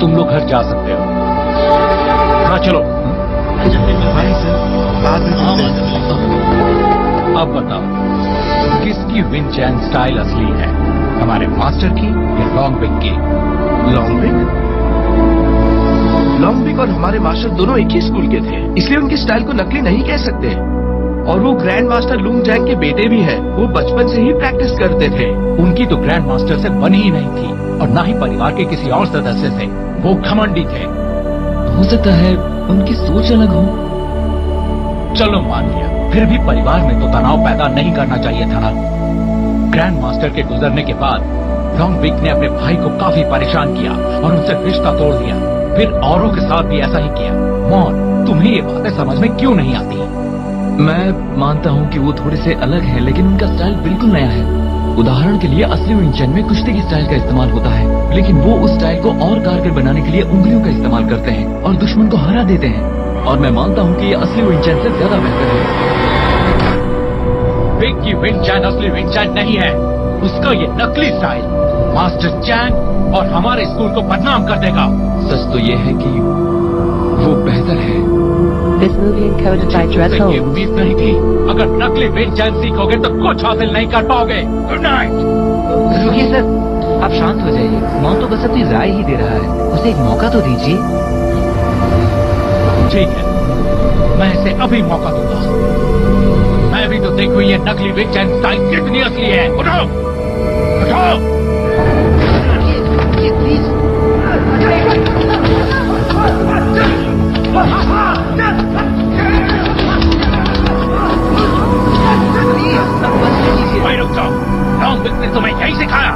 Speaker 6: तुम लोग घर जा सकते हो। हाँ चलो। अब बताओ, किसकी विंग चैन स्टाइल असली है? हमारे मास्टर की या लॉन्ग बिग की?
Speaker 8: लॉन्ग बिग और हमारे मास्टर दोनों एक ही स्कूल के थे, इसलिए उनकी स्टाइल को नकली नहीं कह सकते। और वो ग्रैंड मास्टर लुंग जैंग के बेटे भी हैं। वो बचपन से ही प्रैक्टिस करते थे।
Speaker 6: उनकी तो ग्रैंड मास्टर से बनी ही नहीं थी और ना ही परिवार के किसी और सदस्य से। वो घमंडी थे।
Speaker 7: हो सकता है उनकी सोच अलग हो।
Speaker 6: चलो मान लिया, फिर भी परिवार में तो तनाव पैदा नहीं करना चाहिए था ना। ग्रैंड मास्टर के गुजरने के बाद लॉन्ग बिग ने अपने भाई को काफी परेशान किया और उनसे रिश्ता तोड़ दिया। फिर औरों के साथ भी ऐसा ही किया। मॉन, तुम्हें ये बातें समझ में क्यों नहीं आती?
Speaker 7: मैं मानता हूँ कि वो थोड़े से अलग है, लेकिन उनका स्टाइल बिल्कुल नया है। उदाहरण के लिए असली विंग चैन में कुश्ती की स्टाइल का इस्तेमाल होता है, लेकिन वो उस स्टाइल को और कारगर बनाने के लिए उंगलियों का इस्तेमाल करते हैं और दुश्मन को हरा देते हैं। और मैं मानता हूँ कि ये असली विंग चैन से ज्यादा बेहतर है।
Speaker 6: बिग की विंग चैन असली विंग चैन नहीं है, उसका ये नकली स्टाइल मास्टर चैन और हमारे स्कूल को बदनाम कर देगा।
Speaker 7: सच तो ये है कि वो बेहतर है।
Speaker 11: This movie encoded by Dress
Speaker 6: ये
Speaker 11: Holmes.
Speaker 6: उम्मीद नहीं थी। अगर नकली विंग चैन सीखोगे तो कुछ हासिल नहीं कर पाओगे। Good night.
Speaker 7: रुकिए सर, आप शांत हो जाइए। मौन तो बस अपनी राय ही दे रहा है, उसे एक मौका तो दीजिए।
Speaker 6: ठीक है, मैं इसे अभी मौका दूंगा। मैं भी तो देखूं ये नकली विंग चैन स्टाइल कितनी असली है। उठो, उठो। भाई रुक जाओ, लॉन्ग बिग ने तुम्हें यही सिखाया?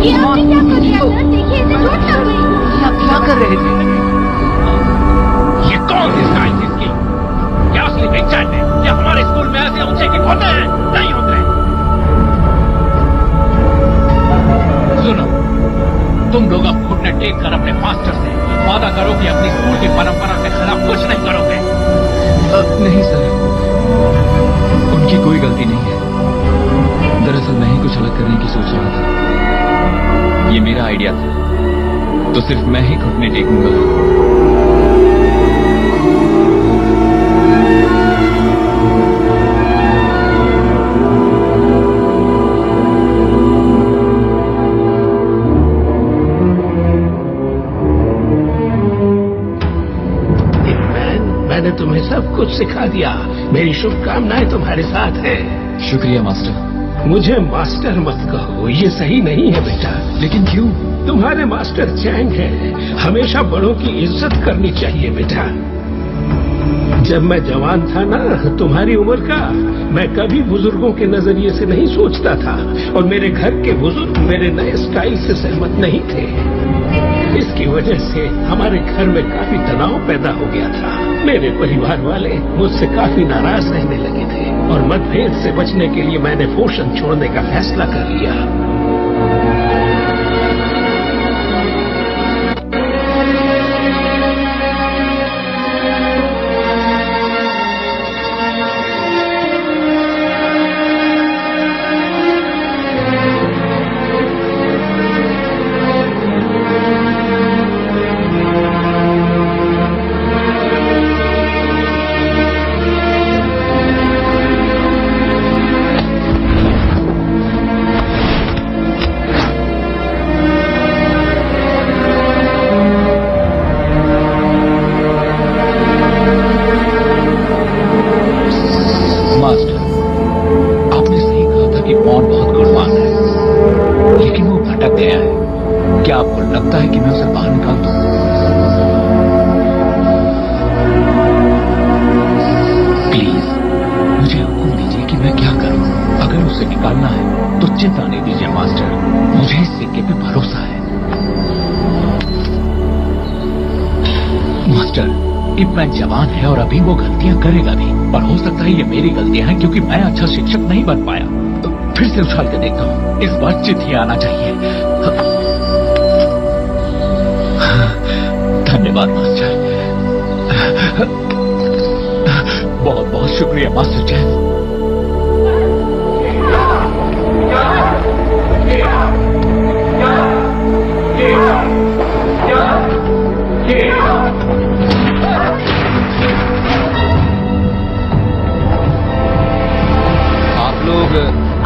Speaker 5: ये आपने क्या कर दिया सर? देखिए इसे चोट लग गई।
Speaker 7: आप क्या कर रहे थे?
Speaker 6: ये कौन सी स्टाइल थी इसकी? क्या असली विंग चैन है? क्या हमारे स्कूल में ऐसे ऊंचे किक होते हैं? नहीं होते। सुनो, तुम लोग अब घुटने टेक कर अपने मास्टर से वादा करो कि अपनी स्कूल की परंपरा के खिलाफ कुछ नहीं करोगे।
Speaker 7: नहीं सर, उनकी कोई गलती नहीं है। दरअसल मैं ही कुछ अलग करने की सोच रहा था। ये मेरा आइडिया था, तो सिर्फ मैं ही घुटने टेकूंगा।
Speaker 2: मैंने तुम्हें सब कुछ सिखा दिया। मेरी शुभकामनाएं तुम्हारे साथ हैं।
Speaker 7: शुक्रिया मास्टर।
Speaker 2: मुझे मास्टर मत कहो, ये सही नहीं है बेटा।
Speaker 7: लेकिन क्यों?
Speaker 2: तुम्हारे मास्टर चैंग हैं। हमेशा बड़ों की इज्जत करनी चाहिए बेटा। जब मैं जवान था ना, तुम्हारी उम्र का, मैं कभी बुजुर्गों के नजरिए से नहीं सोचता था और मेरे घर के बुजुर्ग मेरे नए स्टाइल से सहमत नहीं थे। इसकी वजह से हमारे घर में काफी तनाव पैदा हो गया था। मेरे परिवार वाले मुझसे काफी नाराज रहने लगे थे और मतभेद से बचने के लिए मैंने पोषण छोड़ने का फैसला कर लिया।
Speaker 6: जवान है और अभी वो गलतियां करेगा भी, पर हो सकता है ये मेरी गलतियां हैं क्योंकि मैं अच्छा शिक्षक नहीं बन पाया। तो फिर से उछाल के देखता हूँ, इस बार चित ही आना चाहिए। धन्यवाद मास्टर। बहुत बहुत शुक्रिया मास्टर जैन।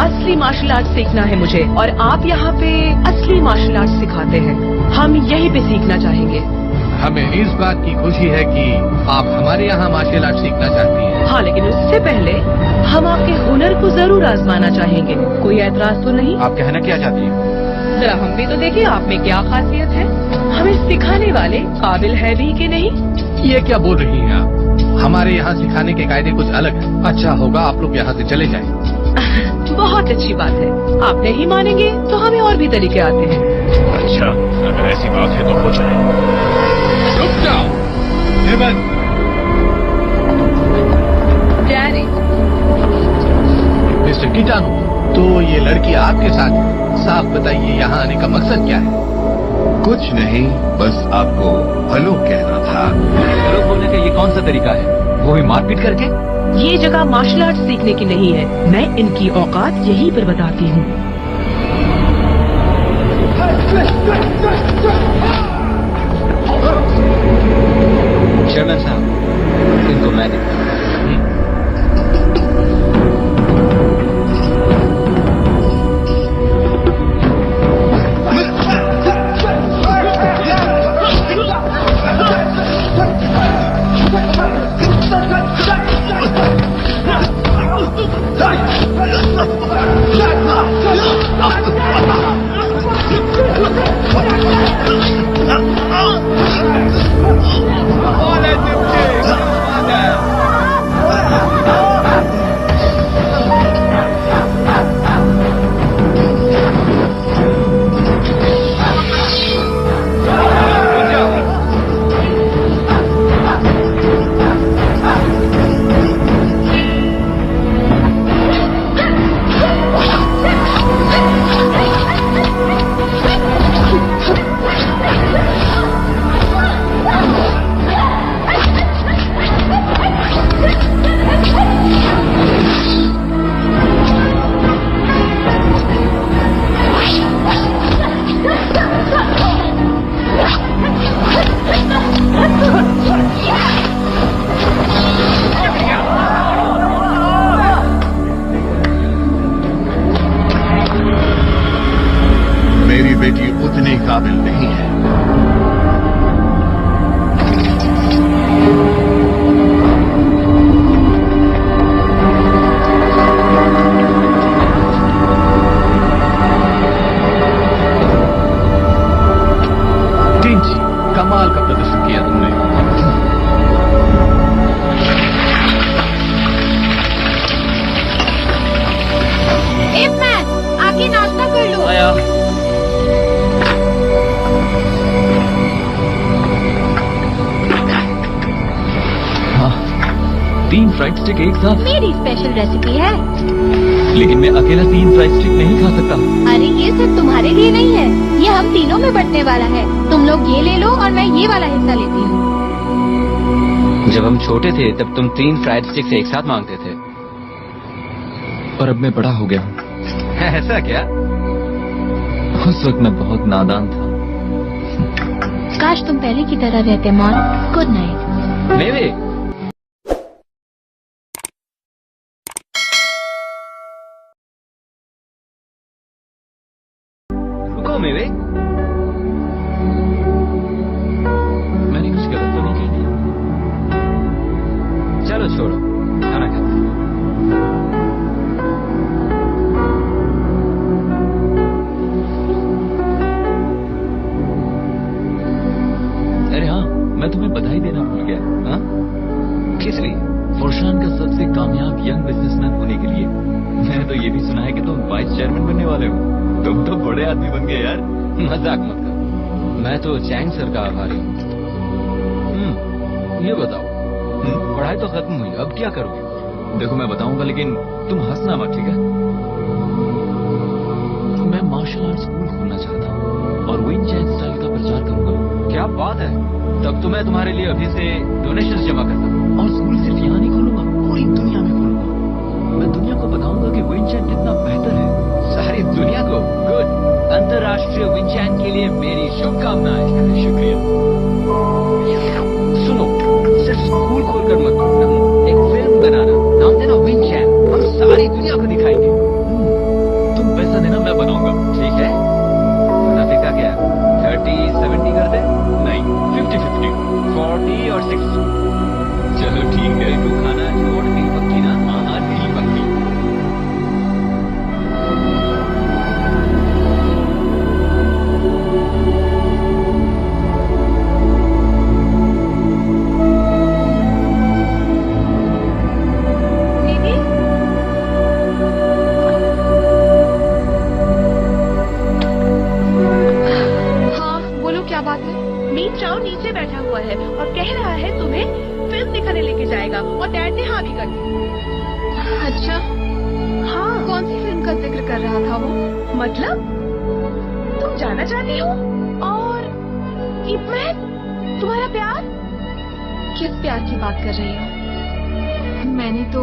Speaker 11: असली मार्शल आर्ट सीखना है मुझे और आप यहाँ पे असली मार्शल आर्ट सिखाते हैं। हम यहीं पे सीखना चाहेंगे।
Speaker 8: हमें इस बात की खुशी है कि आप हमारे यहाँ मार्शल आर्ट सीखना चाहती हैं।
Speaker 11: हाँ, लेकिन उससे पहले हम आपके हुनर को जरूर आजमाना चाहेंगे। कोई ऐतराज तो नहीं?
Speaker 7: आप कहना क्या चाहती हैं?
Speaker 11: जरा हम भी तो देखिए आप में क्या खासियत है। हमें सिखाने वाले काबिल है भी कि नहीं?
Speaker 8: ये क्या बोल रही हैं आप? हमारे यहाँ सिखाने के कायदे कुछ अलग है। अच्छा होगा आप लोग यहाँ से चले जाएं।
Speaker 11: बहुत अच्छी बात है। आप नहीं मानेंगे तो हमें और भी तरीके आते हैं।
Speaker 10: अच्छा, अगर ऐसी बात है तो हो जाए।
Speaker 8: रुक जाओ।
Speaker 11: डैडी।
Speaker 8: मिस्टर कीटाणु, तो ये लड़की आपके साथ है। साफ बताइए यहाँ आने का मकसद क्या है?
Speaker 1: कुछ नहीं, बस आपको हेलो कहना था।
Speaker 7: हेलो बोलने का ये कौन सा तरीका है? वो भी मारपीट करके?
Speaker 11: ये जगह मार्शल आर्ट सीखने की नहीं है। मैं इनकी औकात यहीं पर बताती हूँ।
Speaker 7: चेयरमैन साहब, इनको मैं देखता हूँ।
Speaker 6: फ्राइड स्टिक एक साथ?
Speaker 5: मेरी स्पेशल रेसिपी है।
Speaker 6: लेकिन मैं अकेला 3 फ्राइड स्टिक नहीं खा सकता।
Speaker 5: अरे ये सिर्फ तुम्हारे लिए नहीं है, ये हम तीनों में बंटने वाला है। तुम लोग ये ले लो और मैं ये वाला हिस्सा लेती हूँ।
Speaker 7: जब हम छोटे थे तब तुम 3 फ्राइड स्टिक्स एक साथ मांगते थे।
Speaker 6: और अब मैं बड़ा हो गया।
Speaker 7: ऐसा क्या?
Speaker 6: उस वक्त मैं बहुत नादान था।
Speaker 5: काश तुम पहले की तरह रहते मॉन। Good night.
Speaker 7: मेवे, रुको मेवे।
Speaker 6: मैंने कुछ गलत तो नहीं कह दिया?
Speaker 7: चलो छोड़ो, खाना खाते हैं।
Speaker 6: अरे हाँ, मैं तुम्हें बधाई देना भूल गया। हाँ? किस लिए? फॉरशान का सबसे कामयाब यंग बिजनेसमैन होने के लिए। मैंने तो ये भी सुना है कि तुम वाइस चेयरमैन बनने वाले हो। तुम तो बड़े आदमी बन गए यार।
Speaker 7: मजाक मत करो, मैं तो चैंग सर का आभारी हूँ।
Speaker 6: ये बताओ, पढ़ाई तो खत्म हुई, अब क्या करोगे? देखो मैं बताऊंगा, लेकिन तुम हंसना मत, ठीक है? मैं मार्शल आर्ट स्कूल खोलना चाहता हूँ और विन चैन स्टाइल का प्रचार करूंगा।
Speaker 7: क्या बात है, तब तो मैं तुम्हारे लिए अभी से डोनेशंस जमा करता हूँ।
Speaker 6: और स्कूल सिर्फ यहाँ नहीं खोलूंगा, पूरी दुनिया में खोलूंगा। मैं दुनिया को बताऊंगा कि विन चैन कितना बेहतर है।
Speaker 7: सारी दुनिया को? गुड। अंतर्राष्ट्रीय विन चैन के लिए मेरी शुभकामनाएं।
Speaker 6: शुक्रिया।
Speaker 7: सुनो, सिर्फ स्कूल खोलकर मत छोड़ना, एक फिल्म बनाना, नाम देना विन चैन, हम सारी दुनिया को दिखाएंगे।
Speaker 6: तुम पैसा देना, मैं बनाऊंगा।
Speaker 7: ठीक है, मुनाफे का क्या? 30-70 कर दे?
Speaker 6: नहीं, 50-50।
Speaker 7: 40 और 60।
Speaker 6: चलो ठीक है।
Speaker 7: तू खाना छोड़, दिल पक्की ना?
Speaker 6: हाँ, दिल पक्की।
Speaker 3: दीदी, हाँ बोलो क्या बात है? मीत राव नीचे बैठा हुआ है और कह रहा है तुम्हें फिल्म दिखाने लेके जाएगा, और डैड ने हाँ भी कर दी। अच्छा, हाँ कौन सी फिल्म का जिक्र कर रहा था वो? मतलब तुम जाना चाहती हो? और इब्राहिम, तुम्हारा प्यार? किस प्यार की बात कर रही हो? मैंने तो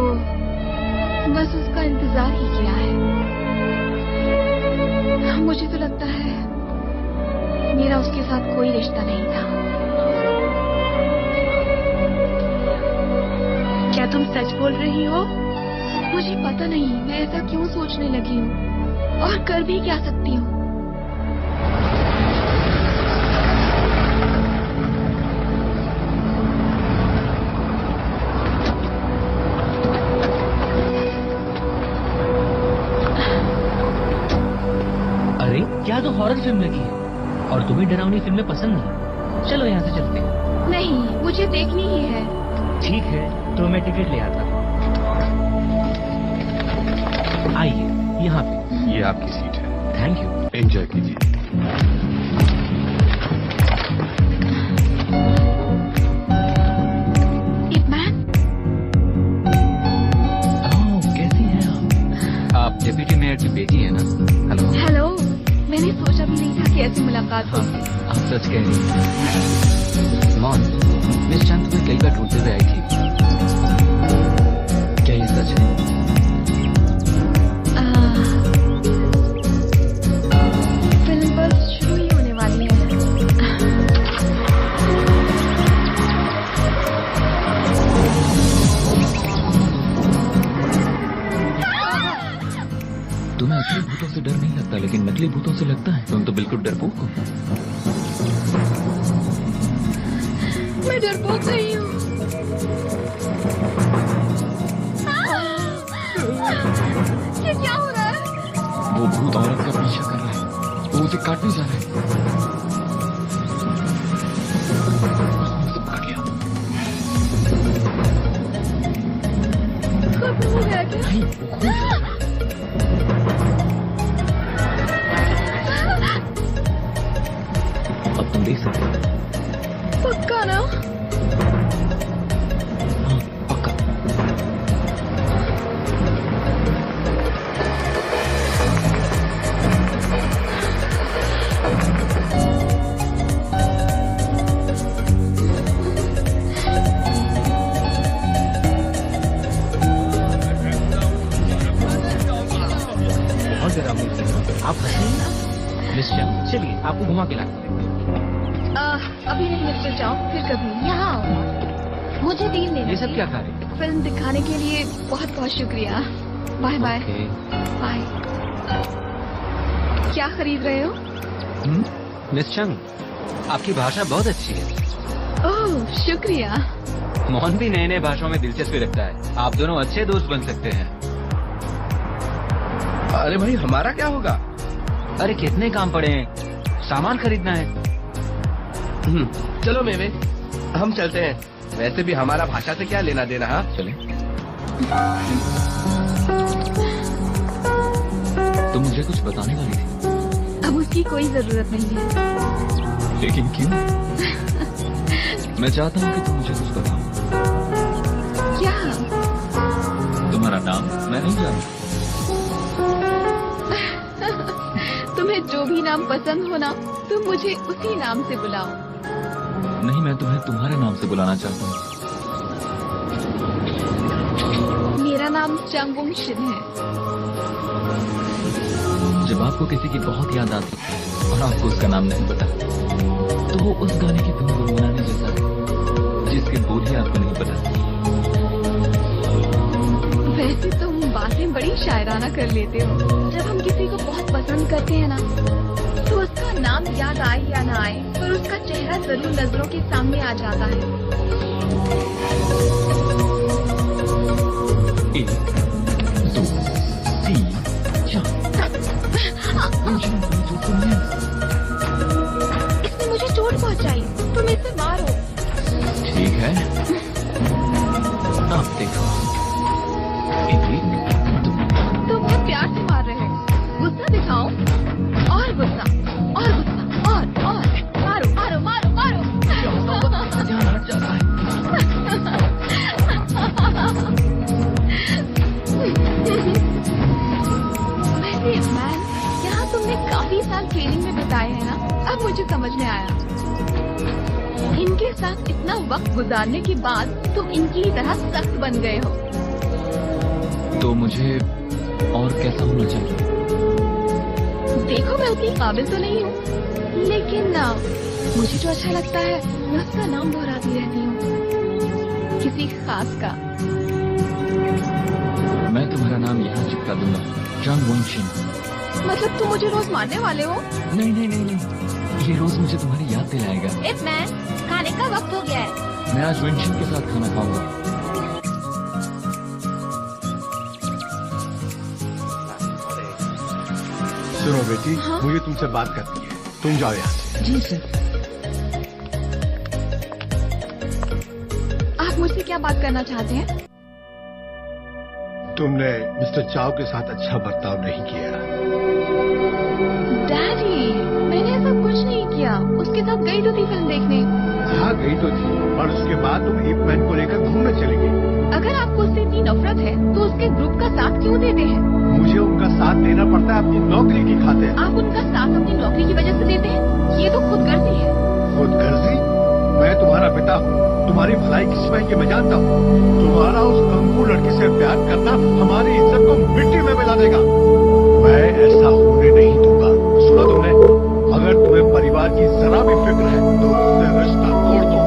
Speaker 3: बस उसका इंतजार ही किया है। मुझे तो लगता है मेरा उसके साथ कोई रिश्ता नहीं था। क्या तुम सच बोल रही हो? मुझे पता नहीं मैं ऐसा क्यों सोचने लगी हूँ, और कर भी क्या सकती हूँ।
Speaker 9: अरे क्या तो हॉरर फिल्म लगी है और तुम्हें डरावनी फिल्में पसंद नहीं। चलो यहाँ से चलते हैं।
Speaker 3: नहीं, मुझे देखनी ही है।
Speaker 9: ठीक है, तो मैं टिकट ले आता हूँ। आइए यहाँ पे।
Speaker 8: ये आपकी सीट है।
Speaker 9: Thank you.
Speaker 8: एंजॉय कीजिए।
Speaker 6: कैसी हैं आप डिप्टी मेयर की बेटी है ना? हेलो।
Speaker 3: हेलो, मैंने सोचा भी नहीं था कि ऐसी मुलाकात हो।
Speaker 6: आप सच कह रही हैं। मॉम, मिस चंद तुम्हें कई बार ढूंढते हुए आई थी। क्या ये सच है?
Speaker 3: फिल्म बस शुरू ही होने वाली है।
Speaker 6: तुम्हें असली भूतों से डर नहीं लगता, लेकिन नकली भूतों से लगता है। तुम तो बिल्कुल डरपोक हो।
Speaker 3: मैं डरपोक नहीं हूँ। ये क्या हो रहा है?
Speaker 6: वो भूत औरत का पीछा कर रहा है, वो उसे काटने जा रहा है। उसने उसे पकड़ लिया।
Speaker 3: खत्म हो गया क्या?
Speaker 6: नहीं, वो खून कर रहा है। अब तुम देख सकते हो।
Speaker 3: पक्का ना?
Speaker 6: हाँ, पक्का।
Speaker 3: अभी नहीं मिस्टर चाओ, फिर कभी।
Speaker 5: यहाँ आओ, मुझे डील लेना
Speaker 7: ये सब
Speaker 5: चाहिए।
Speaker 7: क्या खा रही?
Speaker 3: फिल्म दिखाने के लिए बहुत बहुत शुक्रिया। Bye bye.
Speaker 7: ओके।
Speaker 3: बाय। क्या खरीद रहे हो?
Speaker 7: मिस चंग, आपकी भाषा बहुत अच्छी है।
Speaker 3: ओह शुक्रिया।
Speaker 7: मोहन भी नए नए भाषाओं में दिलचस्पी रखता है। आप दोनों अच्छे दोस्त बन सकते हैं।
Speaker 8: अरे भाई, हमारा क्या होगा?
Speaker 7: अरे कितने काम पड़े हैं, सामान खरीदना है।
Speaker 8: चलो मेवे, हम चलते हैं। वैसे भी हमारा भाषा से क्या लेना देना। हाँ
Speaker 7: चले। तुम मुझे कुछ बताने वाली थी।
Speaker 3: अब उसकी कोई जरूरत नहीं है।
Speaker 7: लेकिन क्यों? मैं चाहता हूँ कि तुम मुझे कुछ बताओ।
Speaker 3: क्या?
Speaker 7: तुम्हारा नाम मैं नहीं जानता।
Speaker 3: तुम्हें जो भी नाम पसंद हो ना, तुम मुझे उसी नाम से बुलाओ।
Speaker 7: नहीं, मैं तुम्हें तुम्हारे नाम से बुलाना चाहता हूँ।
Speaker 3: मेरा नाम चंगवुंग शिन है।
Speaker 7: जब आपको किसी की बहुत याद आती और आपको उसका नाम नहीं पता, तो वो उस गाने की धुन गुनगुनाने जैसा है जिसके बोल ही आपको नहीं पता।
Speaker 3: वैसे तुम बातें बड़ी शायराना कर लेते हो। जब हम किसी को बहुत पसंद करते हैं ना, तो उसका नाम याद आए या ना आए, पर उसका चेहरा जरूर नजरों के सामने आ जाता है।
Speaker 7: 1 2 3 4।
Speaker 3: इसने मुझे चोट पहुंचाई, तुम इसे मारो।
Speaker 7: ठीक है, आप देखो। 1 2।
Speaker 3: तुम मुझे प्यार से मार रहे हो। गुस्सा दिखाओ, और गुस्सा, और गुस्सा, और मारो मारो मारो मारो।
Speaker 7: ध्यान हट जाता है।
Speaker 3: वैसे मैन, यहाँ तुमने काफी साल ट्रेनिंग में बिताए हैं ना, अब मुझे समझ में आया। इनके साथ इतना वक्त गुजारने के बाद तुम इनकी ही तरह सख्त बन गए हो।
Speaker 7: तो मुझे और कैसा होना चाहिए?
Speaker 3: देखो, मैं उतनी काबिल तो नहीं हूँ, लेकिन मुझे जो अच्छा लगता है मैं उसका नाम दोहराती रहती हूँ, किसी खास का।
Speaker 7: मैं तुम्हारा नाम यहाँ चिपका दूंगा, चंगवुंग शिन।
Speaker 3: मतलब तुम मुझे रोज मारने वाले हो?
Speaker 7: नहीं नहीं नहीं नहीं, ये रोज मुझे तुम्हारी याद दिलाएगा।
Speaker 5: इफ मैन, खाने का वक्त हो गया है।
Speaker 7: मैं आज विंशिन के साथ खाना खाऊंगा।
Speaker 1: सुनो बेटी,
Speaker 3: हाँ?
Speaker 1: मुझे तुमसे बात करनी है, तुम जाओ यहाँ से।
Speaker 3: जी सर। आप मुझसे क्या बात करना चाहते हैं?
Speaker 1: तुमने मिस्टर चाओ के साथ अच्छा बर्ताव नहीं किया।
Speaker 3: डैडी, मैंने ऐसा कुछ नहीं किया। उसके साथ गई तो थी फिल्म देखने।
Speaker 1: हाँ गई तो थी, और उसके बाद तुम ईप मैन को लेकर घूमने चली गई।
Speaker 3: अगर आपको उससे इतनी नफरत है तो उसके ग्रुप का साथ क्यों देते हैं?
Speaker 1: मुझे उनका साथ देना पड़ता है अपनी नौकरी की खातिर।
Speaker 3: आप उनका साथ अपनी नौकरी की वजह से देते हैं? ये तो खुदगर्जी है।
Speaker 1: खुदगर्जी? मैं तुम्हारा पिता हूँ, तुम्हारी भलाई किस में कि मैं जानता हूँ। तुम्हारा उस कंकू लड़की से प्यार करना हमारी इज्जत को मिट्टी में मिला देगा। मैं ऐसा होने नहीं दूंगा। सुना तुमने? अगर तुम्हें परिवार की जरा भी फिक्र है तो उससे रिश्ता तोड़ दो।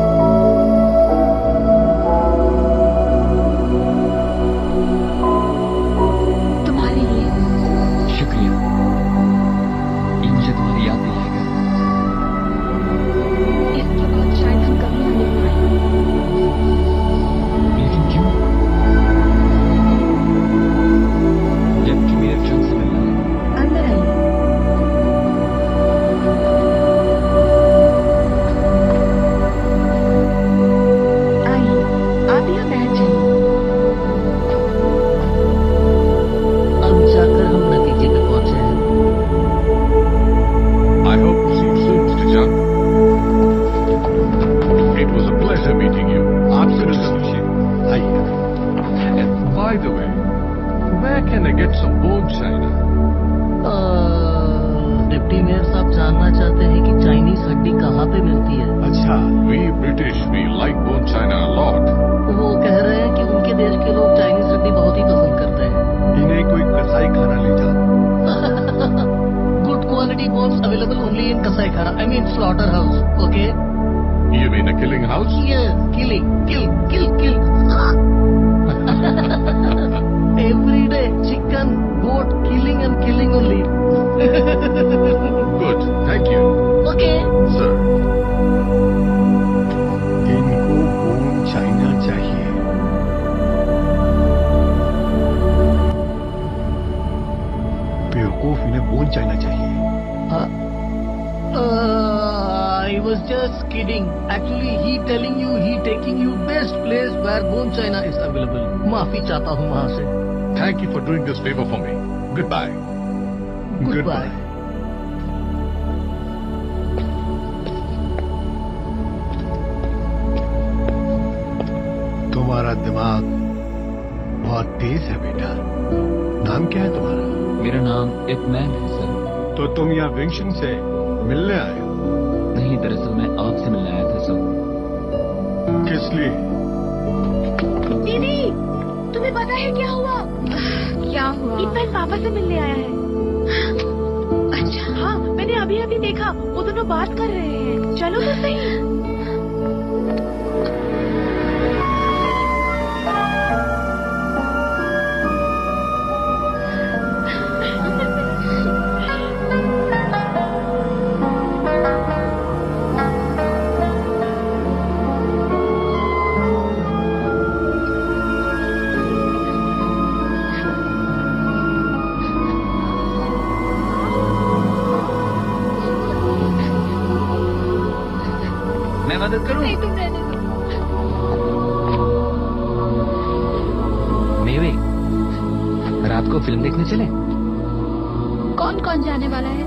Speaker 3: तुम्हारे लिए।
Speaker 7: शुक्रिया, ये मुझे तुम्हारी याद दिलाएगा।
Speaker 3: इसके बाद शायद हम कभी ना मिल पाए।
Speaker 7: लेकिन क्यों? जबकि मेरे चंग से मिलना है।
Speaker 3: अंदर आइए। आइए, आप यहाँ बैठ जाइए।
Speaker 9: अब जाकर हम नतीजे पे पहुंचे हैं।
Speaker 8: I hope to see you soon, Mr. Chang. It was a pleasure meeting you.
Speaker 1: आपसे मिलकर खुशी हुई। आइए।
Speaker 8: And by the way, where can I get some bone china?
Speaker 9: Deputy mayor साहब जानना चाहते हैं कि चाइनीज हड्डी कहाँ पे मिलती है।
Speaker 1: अच्छा,
Speaker 8: We British, we like bone china a lot.
Speaker 9: वो कह रहे हैं कि उनके देश के लोग चाइनीज हड्डी बहुत ही पसंद करते हैं।
Speaker 1: इन्हें कोई कसाई खाना ले जाओ।
Speaker 9: Good quality bones available only in कसाई खाना, I mean slaughter house, okay?
Speaker 8: You mean a killing house?
Speaker 9: Yes, killing, kill. Every day, chicken, goat, killing and killing only.
Speaker 8: Good, thank you.
Speaker 9: Okay.
Speaker 8: Sir.
Speaker 1: इनको bone China चाहिए। बेवकूफ, इन्हें bone China चाहिए।
Speaker 9: I was just kidding. Actually, he telling you he taking you best place where bone china is available. माफी चाहता हूँ वहाँ से।
Speaker 8: Thank you for doing this favor for me. Goodbye.
Speaker 9: Goodbye.
Speaker 1: तुम्हारा दिमाग बहुत तेज है बेटा। नाम क्या है तुम्हारा?
Speaker 7: मेरा नाम इपमैन है सर।
Speaker 1: तो तुम यहाँ विंगशन से मिलने आए हो?
Speaker 7: नहीं, दरअसल मैं आपसे मिलने आया था सर।
Speaker 1: किस लिए?
Speaker 3: दीदी, तुम्हें पता है क्या हुआ?
Speaker 5: क्या हुआ?
Speaker 3: इपमैन पापा से मिलने आया है। अच्छा, हाँ, मैंने अभी देखा, वो दोनों बात कर रहे हैं। चलो तो सही।
Speaker 7: मैं मदद करूं?
Speaker 5: नहीं, तुम रहने दो।
Speaker 7: मेवे, रात को फिल्म देखने चले?
Speaker 5: कौन कौन जाने वाला है?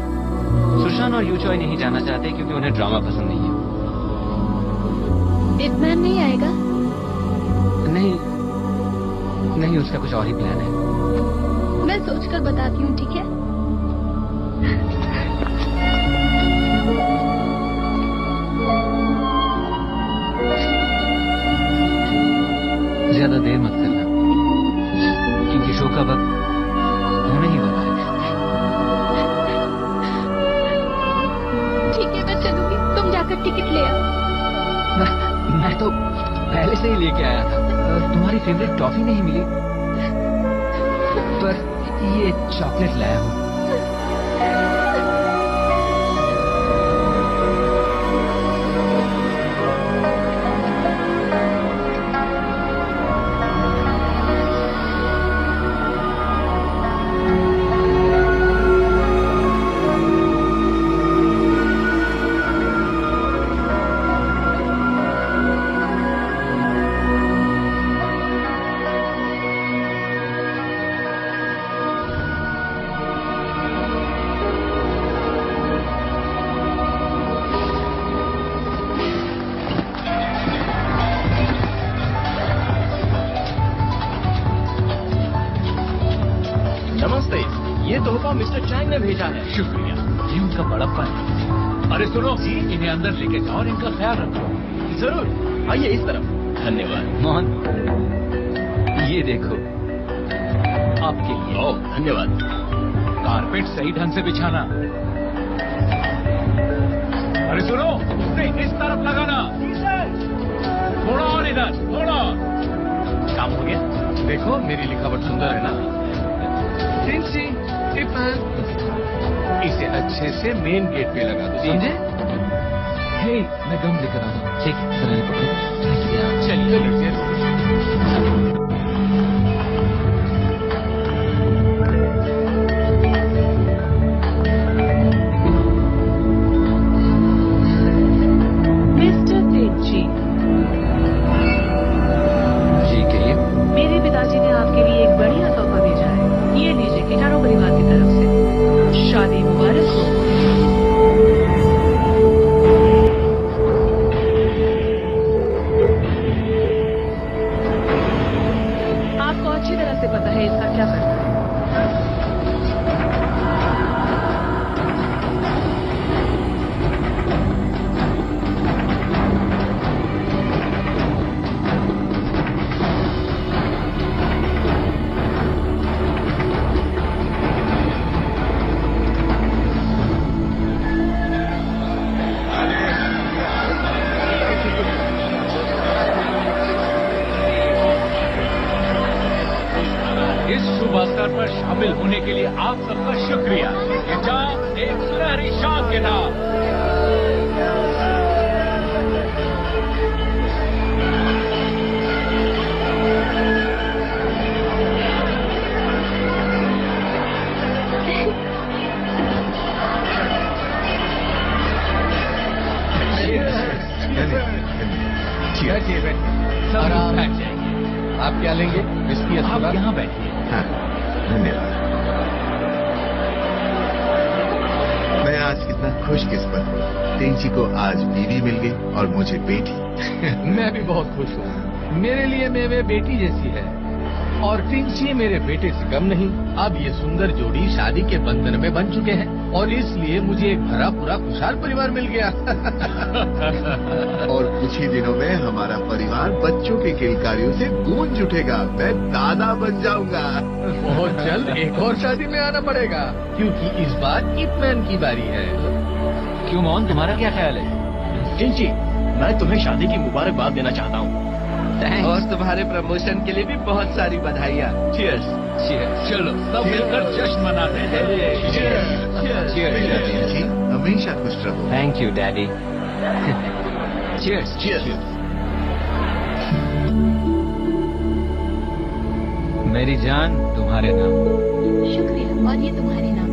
Speaker 7: सुशांत और यूचॉय नहीं जाना चाहते क्योंकि उन्हें ड्रामा पसंद नहीं है।
Speaker 5: इपमैन नहीं आएगा?
Speaker 7: नहीं, उसका कुछ और ही प्लान है।
Speaker 5: मैं सोचकर बताती हूँ, ठीक है?
Speaker 7: ज्यादा देर मत करना क्योंकि शो का वक्त होने ही वाला है।
Speaker 5: ठीक है, मैं चलूंगी। तुम जाकर टिकट ले आओ।
Speaker 7: मैं तो पहले से ही लेके आया था। तुम्हारी फेवरेट टॉफी नहीं मिली, पर ये चॉकलेट लाया हूँ।
Speaker 10: नमस्ते, ये तोहफा मिस्टर चैंग ने भेजा है।
Speaker 6: शुक्रिया, ये उनका बड़प्पन है। अरे सुनो जी, इन्हें अंदर लेके जाओ और इनका ख्याल रखो।
Speaker 10: जरूर, आइए इस तरफ। धन्यवाद।
Speaker 7: मोहन, ये देखो आपके लिए।
Speaker 10: ओह, धन्यवाद।
Speaker 6: कारपेट सही ढंग से बिछाना। अरे सुनो, नहीं, इस तरफ लगाना। थोड़ा और इधर, थोड़ा और।
Speaker 10: काम हो गया?
Speaker 8: देखो मेरी लिखावट सुंदर है ना? टिंची, इपमैन, इसे अच्छे से मेन गेट पे लगा दो, समझे?
Speaker 7: हे, मैं गम लेकर आता हूँ। ठीक, सराहनीय पकड़ो।
Speaker 8: चलिए।
Speaker 11: मिस्टर तेजी,
Speaker 7: जी कहिए।
Speaker 11: मेरे पिताजी ने आपके लिए एक बढ़िया तोहफा भेजा है। ये लीजिए, किटारो परिवार की तरफ से। शादी मुबारक हो।
Speaker 6: शामिल होने के लिए आप सबका शुक्रिया। ये चांद एक सुनहरी शाम के नाम।
Speaker 8: सब बैठ जाएंगे। आप क्या लेंगे? विस्की?
Speaker 6: आप यहाँ बैठिए।
Speaker 1: हाँ, धन्यवाद। मैं आज कितना खुशकिस्मत हूँ। टिंची को आज बीवी मिल गई और मुझे बेटी।
Speaker 8: मैं भी बहुत खुश हूँ। मेरे लिए मेवे बेटी जैसी है और टिंची मेरे बेटे से कम नहीं। अब ये सुंदर जोड़ी शादी के बंधन में बन चुके हैं और इसलिए मुझे एक भरा पूरा खुशहाल परिवार मिल गया।
Speaker 1: और कुछ ही दिनों में हमारा परिवार बच्चों के किलकारियों से गूंज उठेगा। मैं दादा बन जाऊंगा।
Speaker 8: बहुत जल्द एक और शादी में आना पड़ेगा क्योंकि इस बार ईपमैन की बारी है।
Speaker 7: क्यों मोहन, तुम्हारा क्या ख्याल है?
Speaker 10: टिंची, मैं तुम्हें शादी की मुबारकबाद देना चाहता हूँ
Speaker 7: और तुम्हारे प्रमोशन के लिए भी बहुत सारी बधाइयाँ। चीयर्स। चीयर्स।
Speaker 6: चलो सब मिलकर जश्न मनाते हैं।
Speaker 1: टिंची, हमेशा खुश रहो।
Speaker 7: Thank you daddy. Cheers.
Speaker 10: Cheers.
Speaker 7: मेरी जान तुम्हारे नाम।
Speaker 5: शुक्रिया। और ये तुम्हारे नाम।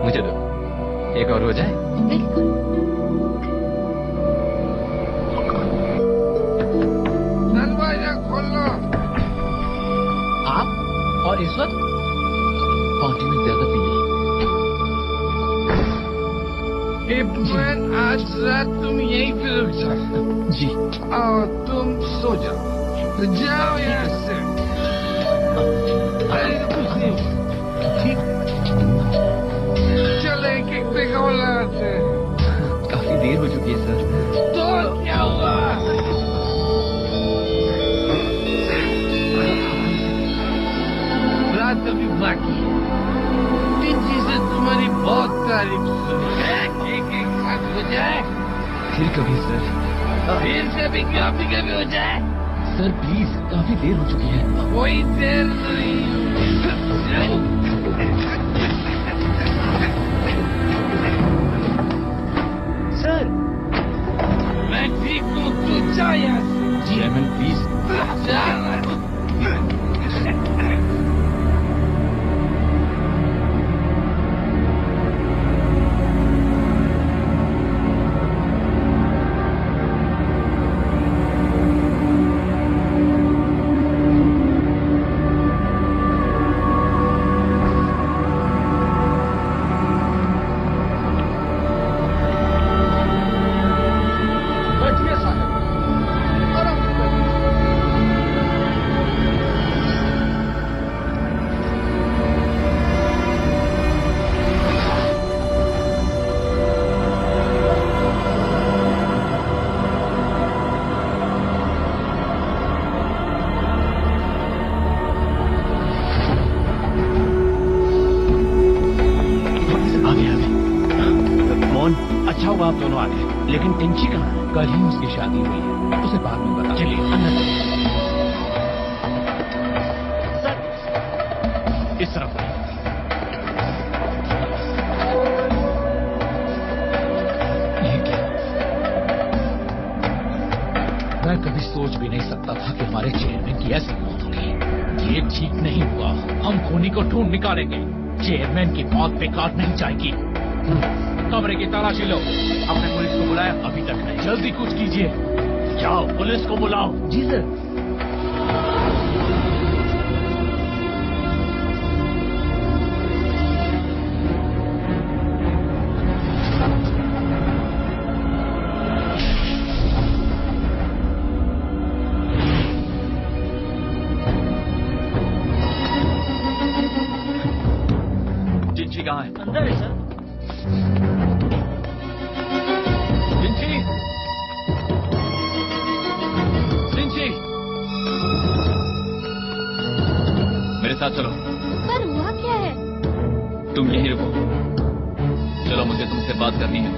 Speaker 7: मुझे दो, एक और हो जाए।
Speaker 5: बिल्कुल।
Speaker 8: दरवाजा खोलो। आप और इस वक्त पार्टी में ज्यादा पी ली। आज रात तुम यहीं पे रुक जाओ। जी। और तुम सो जाओ। जाओ यहाँ से। अरे कुछ नहीं हुआ। ठीक। चलो एक एक पे कॉल लगाते हैं।
Speaker 7: काफी देर हो चुकी है सर।
Speaker 8: तो क्या हुआ? रात अभी बाकी है। टिंची से तुम्हारी बहुत तारीफ सुनी। एक एक साथ हो जाए।
Speaker 7: फिर कभी सर।
Speaker 8: फिर कभी कभी हो जाए।
Speaker 7: सर प्लीज, काफी देर हो चुकी है।
Speaker 8: कोई देर नहीं।
Speaker 10: सर,
Speaker 8: मैं ठीक हूँ, तू जा यहाँ से।
Speaker 7: Chairman please.
Speaker 8: जा। बैठिए साहब। आराम से बैठिए।
Speaker 10: आगे आगे। मोहन, अच्छा हुआ आप दोनों आ गए, लेकिन टिंची कहाँ है?
Speaker 6: कल ही उसकी शादी हुई है, उसे बाद में बता।
Speaker 10: चलिए अंदर चलिए। सर, इस तरफ।
Speaker 6: ये क्या? मैं कभी सोच भी नहीं सकता था कि हमारे चेयरमैन की ऐसी मौत होगी। ये ठीक नहीं हुआ। हम खूनी को ढूंढ निकालेंगे। चेयरमैन की मौत बेकार नहीं जाएगी। कमरे की तलाशी लो।
Speaker 10: आपने पुलिस को बुलाया? अभी तक नहीं।
Speaker 6: जल्दी कुछ कीजिए।
Speaker 10: जाओ, पुलिस को बुलाओ।
Speaker 6: जी सर।
Speaker 10: टिंची कहाँ है? अंदर है सर।
Speaker 6: टिंची, टिंची,
Speaker 10: मेरे साथ चलो।
Speaker 5: पर हुआ क्या है?
Speaker 10: तुम यहीं रुको। चलो, मुझे तुमसे बात करनी है।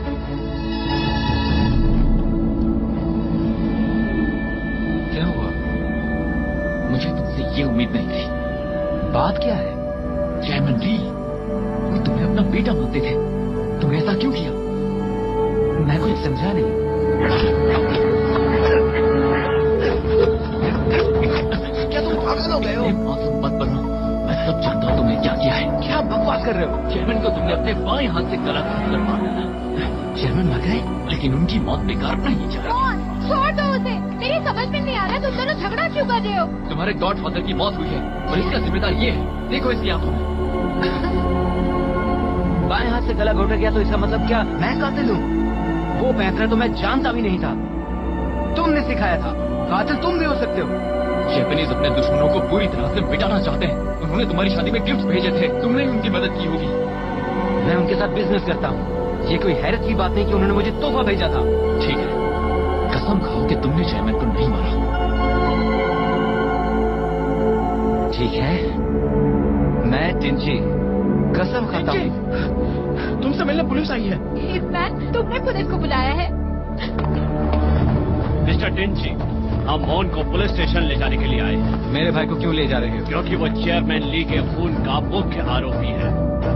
Speaker 7: ये उम्मीद नहीं थी। बात क्या है? चेयरमैन ली, वो तुम्हें अपना बेटा मानते थे, तुम ऐसा क्यों किया? मैं कुछ समझा नहीं।
Speaker 8: क्या तुम पागल हो गए हो?
Speaker 7: मासूम मत बनो, मैं सब जानता हूँ तुमने क्या किया है।
Speaker 8: क्या बकवास कर रहे हो?
Speaker 7: चेयरमैन को तुमने अपने बाएं हाथ से गला काट कर मार डाला। चेयरमैन मर गए, लेकिन उनकी मौत बेकार नहीं जा रही।
Speaker 5: छोड़ दो उसे, मेरी समझ में नहीं आ रहा तुम दोनों झगड़ा क्यों कर रहे हो?
Speaker 7: तुम्हारे गॉडफादर की मौत हुई है और इसका जिम्मेदार ये है। देखो इसकी आंखों में। बाएं हाथ से गला घोटा गया तो इसका मतलब क्या मैं कातिल हूँ? वो पैंतरा तो मैं जानता भी नहीं था, तुमने सिखाया था। कातिल तुम भी हो सकते हो। जैपनीज अपने दुश्मनों को पूरी तरह से मिटाना चाहते हैं। उन्होंने तुम्हारी शादी में गिफ्ट भेजे थे, तुमने ही उनकी मदद की होगी। मैं उनके साथ बिजनेस करता हूँ, ये कोई हैरत की बात नहीं कि उन्होंने मुझे तोहफा भेजा था। ठीक है, कसम खाओ कि तुमने चेयरमैन को नहीं मारा। ठीक है, मैं टिंची कसम खाता हूँ।
Speaker 10: तुमसे मिलने पुलिस आई है।
Speaker 5: हिटमैन, तुमने पुलिस को बुलाया है?
Speaker 10: मिस्टर टिंची, हम मोहन को पुलिस स्टेशन ले जाने के लिए आए हैं।
Speaker 7: मेरे भाई को क्यों ले जा रहे हो?
Speaker 10: क्योंकि वो चेयरमैन ली के खून का मुख्य आरोपी है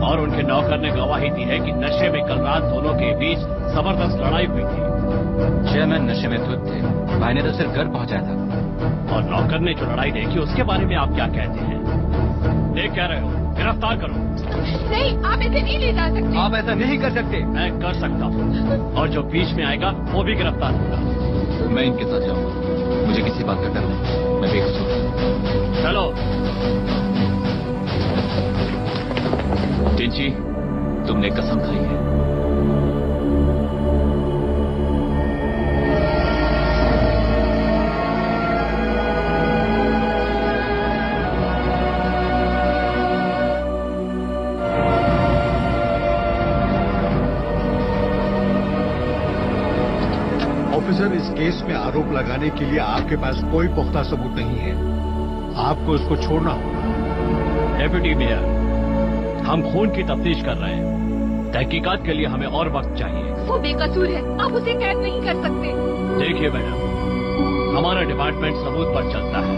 Speaker 10: और उनके नौकर ने गवाही दी है कि नशे में कल रात दोनों के बीच जबरदस्त लड़ाई हुई थी।
Speaker 7: चेयरमैन नशे में धुत थे, भाई ने तो सिर्फ घर पहुंचाया था।
Speaker 10: और नौकर ने जो लड़ाई देखी उसके बारे में आप क्या कहते हैं? देख क्या रहे हो? गिरफ्तार करो।
Speaker 5: नहीं, आप ऐसे नहीं ले जा सकते।
Speaker 7: आप ऐसा नहीं कर सकते।
Speaker 10: मैं कर सकता हूँ और जो बीच में आएगा वो भी गिरफ्तार होगा।
Speaker 7: मैं इनके साथ जाऊंगा, मुझे किसी बात का डर नहीं, मैं बेकसूर हूँ।
Speaker 10: चलो।
Speaker 7: टिंची, तुमने कसम खाई है।
Speaker 1: ऑफिसर, इस केस में आरोप लगाने के लिए आपके पास कोई पुख्ता सबूत नहीं है, आपको उसको छोड़ना होगा।
Speaker 10: डेप्यूटी मेयर, हम खून की तफ्तीश कर रहे हैं, तहकीकात के लिए हमें और वक्त चाहिए।
Speaker 5: वो बेकसूर है, आप उसे कैद नहीं कर सकते।
Speaker 10: देखिए मैडम, हमारा डिपार्टमेंट सबूत पर चलता है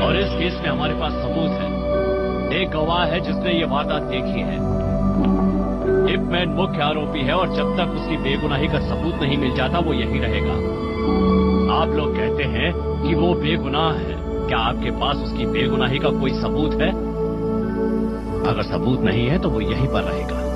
Speaker 10: और इस केस में हमारे पास सबूत है। एक गवाह है जिसने ये वारदात देखी है। हिटमैन मुख्य आरोपी है और जब तक उसकी बेगुनाही का सबूत नहीं मिल जाता वो यहीं रहेगा। आप लोग कहते हैं कि वो बेगुनाह है, क्या आपके पास उसकी बेगुनाही का कोई सबूत है? अगर सबूत नहीं है तो वो यहीं पर रहेगा।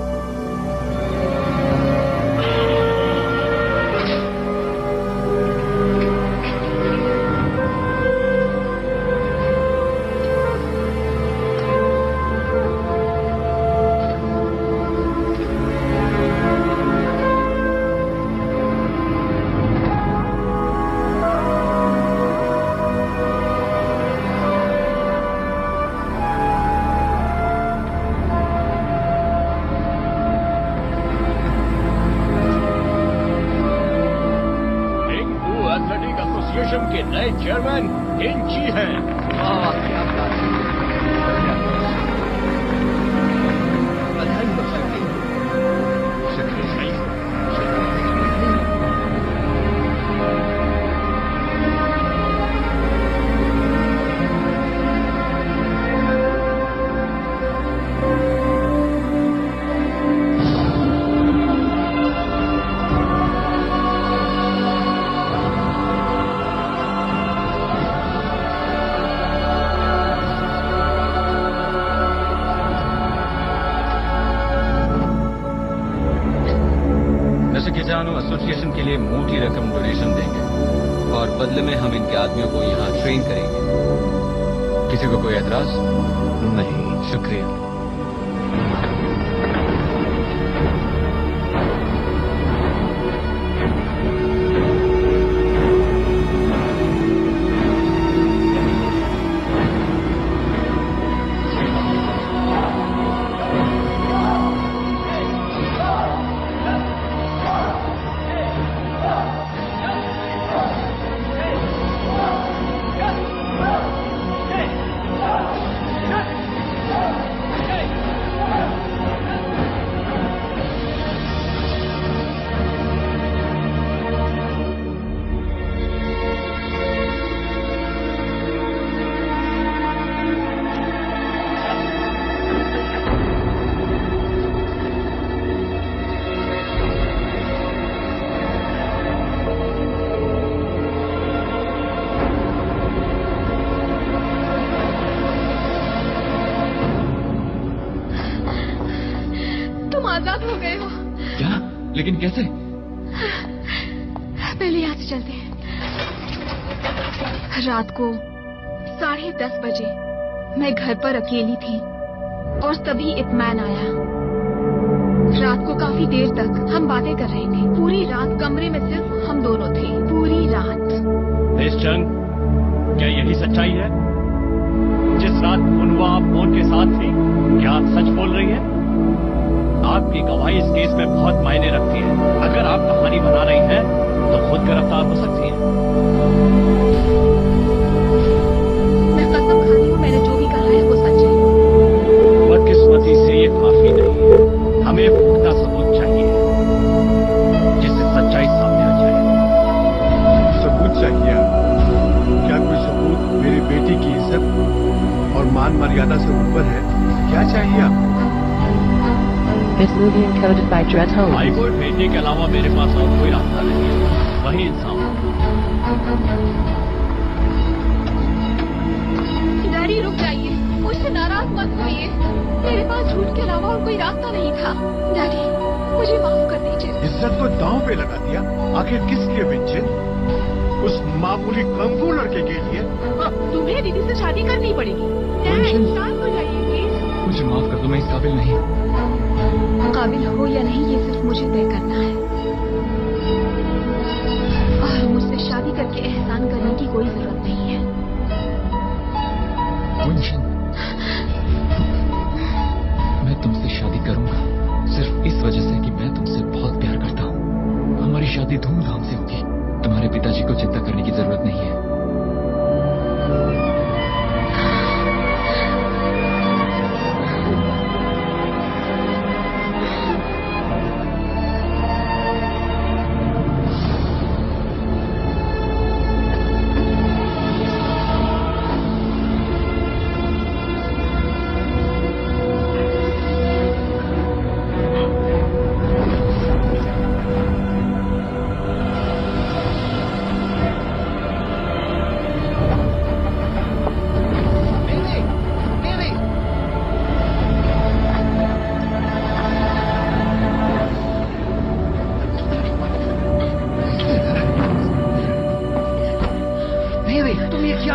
Speaker 10: एसोसिएशन के नए चेयरमैन टिंची हैं।
Speaker 8: क्या बात है। बधाई हो सकती है। शुक्रिया।
Speaker 7: एसोसिएशन के लिए मोटी रकम डोनेशन देंगे और बदले में हम इनके आदमियों को यहाँ ट्रेन करेंगे। किसी को कोई एतराज? नहीं। शुक्रिया।
Speaker 3: आजाद हो गए हो।
Speaker 7: क्या? लेकिन कैसे?
Speaker 3: पहले यहाँ से चलते हैं। रात को 10:30 बजे मैं घर पर अकेली थी और तभी इत्मीनान आया। रात को काफी देर तक हम बातें कर रहे थे। पूरी रात कमरे में सिर्फ हम दोनों थे, पूरी रात।
Speaker 10: मिस चंग, क्या यही सच्चाई है? जिस रात मुनवा आप फोन के साथ थी, क्या आप सच बोल रही हैं? आपकी गवाही इस केस में बहुत मायने रखती है। अगर आप कहानी बना रही हैं, तो खुद गिरफ्तार हो सकती हैं।
Speaker 3: मैं कसम खाती हूँ, मैंने जो भी कहा है वो सच है।
Speaker 10: बदकिस्मती से ये काफी नहीं है। हमें पुख्ता सबूत चाहिए जिससे सच्चाई सामने आ जाए।
Speaker 1: सबूत चाहिए? क्या कोई सबूत मेरी बेटी की इज्जत और मान मर्यादा से ऊपर है? क्या चाहिए आपको?
Speaker 11: This movie encoded by Dread Holmes.
Speaker 10: High court भेजने के अलावा मेरे पास और कोई रास्ता नहीं है। वही इंसान।
Speaker 3: डैडी रुक जाइए, मुझसे नाराज मत होइए। मेरे पास झूठ के अलावा और कोई रास्ता नहीं था। डैडी, मुझे माफ कर दीजिए।
Speaker 1: इज्जत को दांव पे लगा दिया। आखिर किस लिए विंचेन? उस मामूली कंकू लड़के के लिए?
Speaker 3: तुम्हें दीदी से शादी करनी पड़ेगी। डैड, शांत हो जाइए प्लीज।
Speaker 7: मुझे माफ कर दो, मैं इस काबिल नहीं।
Speaker 3: काबिल हो या नहीं, ये सिर्फ मुझे तय करना है। और मुझसे शादी करके एहसान करने की कोई जरूरत नहीं है।
Speaker 7: विंचेन, मैं तुमसे शादी करूंगा सिर्फ इस वजह से कि मैं तुमसे बहुत प्यार करता हूँ। हमारी शादी धूमधाम से होगी। तुम्हारे पिताजी को चिंता करने की जरूरत नहीं है।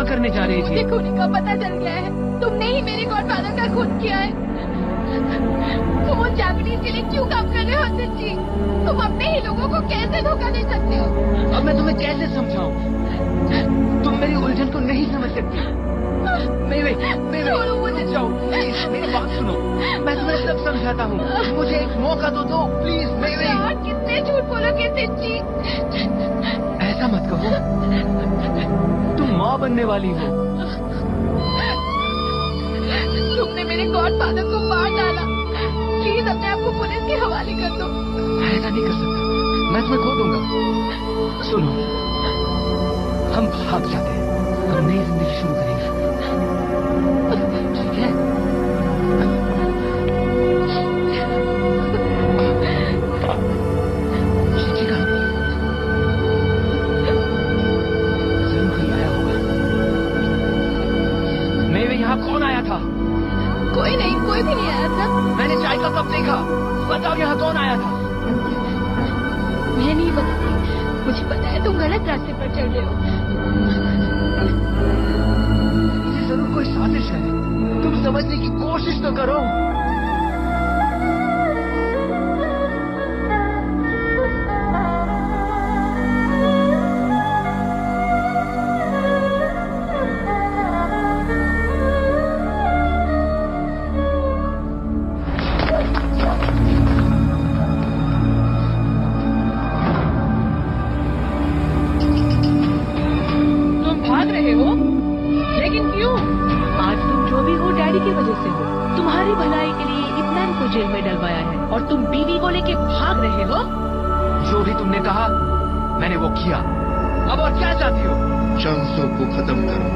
Speaker 11: करने जा रही थी?
Speaker 3: मुझे खूनी का पता चल गया है। तुमने ही मेरे गॉडफादर का खून किया है। तुम उन जापानीज के लिए क्यों काम कर रहे हो सच्ची? तुम अपने ही लोगों को कैसे धोखा दे सकते हो?
Speaker 11: अब मैं तुम्हें कैसे समझाऊं? तुम मेरी उलझन को नहीं समझ सकती।
Speaker 3: छोड़ो मुझे।
Speaker 11: जाओ प्लीज, मेरी बात सुनो। मैं तुम्हें सब समझाता हूँ। मुझे एक मौका तो दो प्लीज।
Speaker 3: कितने झूठ बोलोगे सच्ची?
Speaker 11: ऐसा मत कहो, तुम माँ बनने वाली हो।
Speaker 3: तुमने मेरे गॉडफादर को मार डाला। प्लीज अपने आप को पुलिस के हवाले कर दो।
Speaker 11: ऐसा नहीं कर सकता, मैं तुम्हें खो दूंगा। सुनो, हम भाग जाते हैं, हम नई जिंदगी शुरू करेंगे, ठीक है? कौन आया था?
Speaker 3: कोई नहीं, कोई भी नहीं आया था।
Speaker 11: मैंने चाय का कप देखा। बताओ यहाँ कौन आया था?
Speaker 3: मैं नहीं बताती, मुझे पता है तुम गलत रास्ते पर चल रहे हो।
Speaker 11: ये जरूर कोई साजिश है। तुम समझने की कोशिश तो करो। जो भी तुमने कहा मैंने वो किया। अब और क्या चाहती हो?
Speaker 1: चंसों को खत्म करो।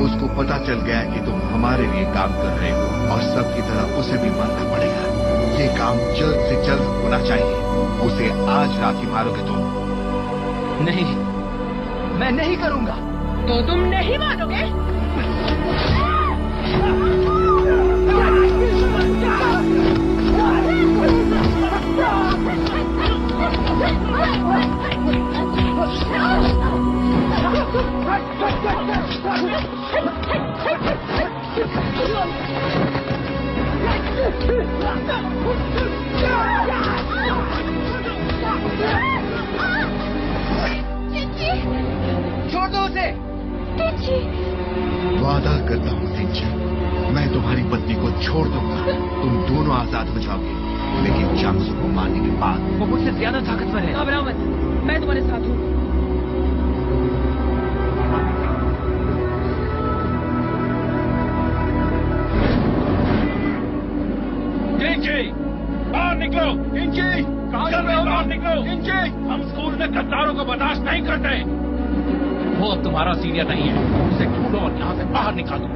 Speaker 1: उसको पता चल गया कि तुम हमारे लिए काम कर रहे हो और सबकी तरह उसे भी मरना पड़ेगा। ये काम जल्द से जल्द होना चाहिए। उसे आज रात ही मारोगे तुम?
Speaker 11: नहीं, मैं नहीं करूंगा।
Speaker 3: तो तुम नहीं मानोगे?
Speaker 1: करता हूँ टिंची। मैं तुम्हारी पत्नी को छोड़ दूंगा, तुम दोनों आजाद हो जाओगे, लेकिन चांगसू को मारने के बाद।
Speaker 7: वो मुझसे ज्यादा ताकतवर है।
Speaker 11: घबराओ मत, मैं तुम्हारे साथ हूँ।
Speaker 2: बाहर निकलो। बाहर निकलो। हम स्कूल में गद्दारों को बर्दाश्त नहीं करते।
Speaker 6: वो अब तुम्हारा सीनियर नहीं है, उसे ढूंढो और यहाँ से बाहर निकालो।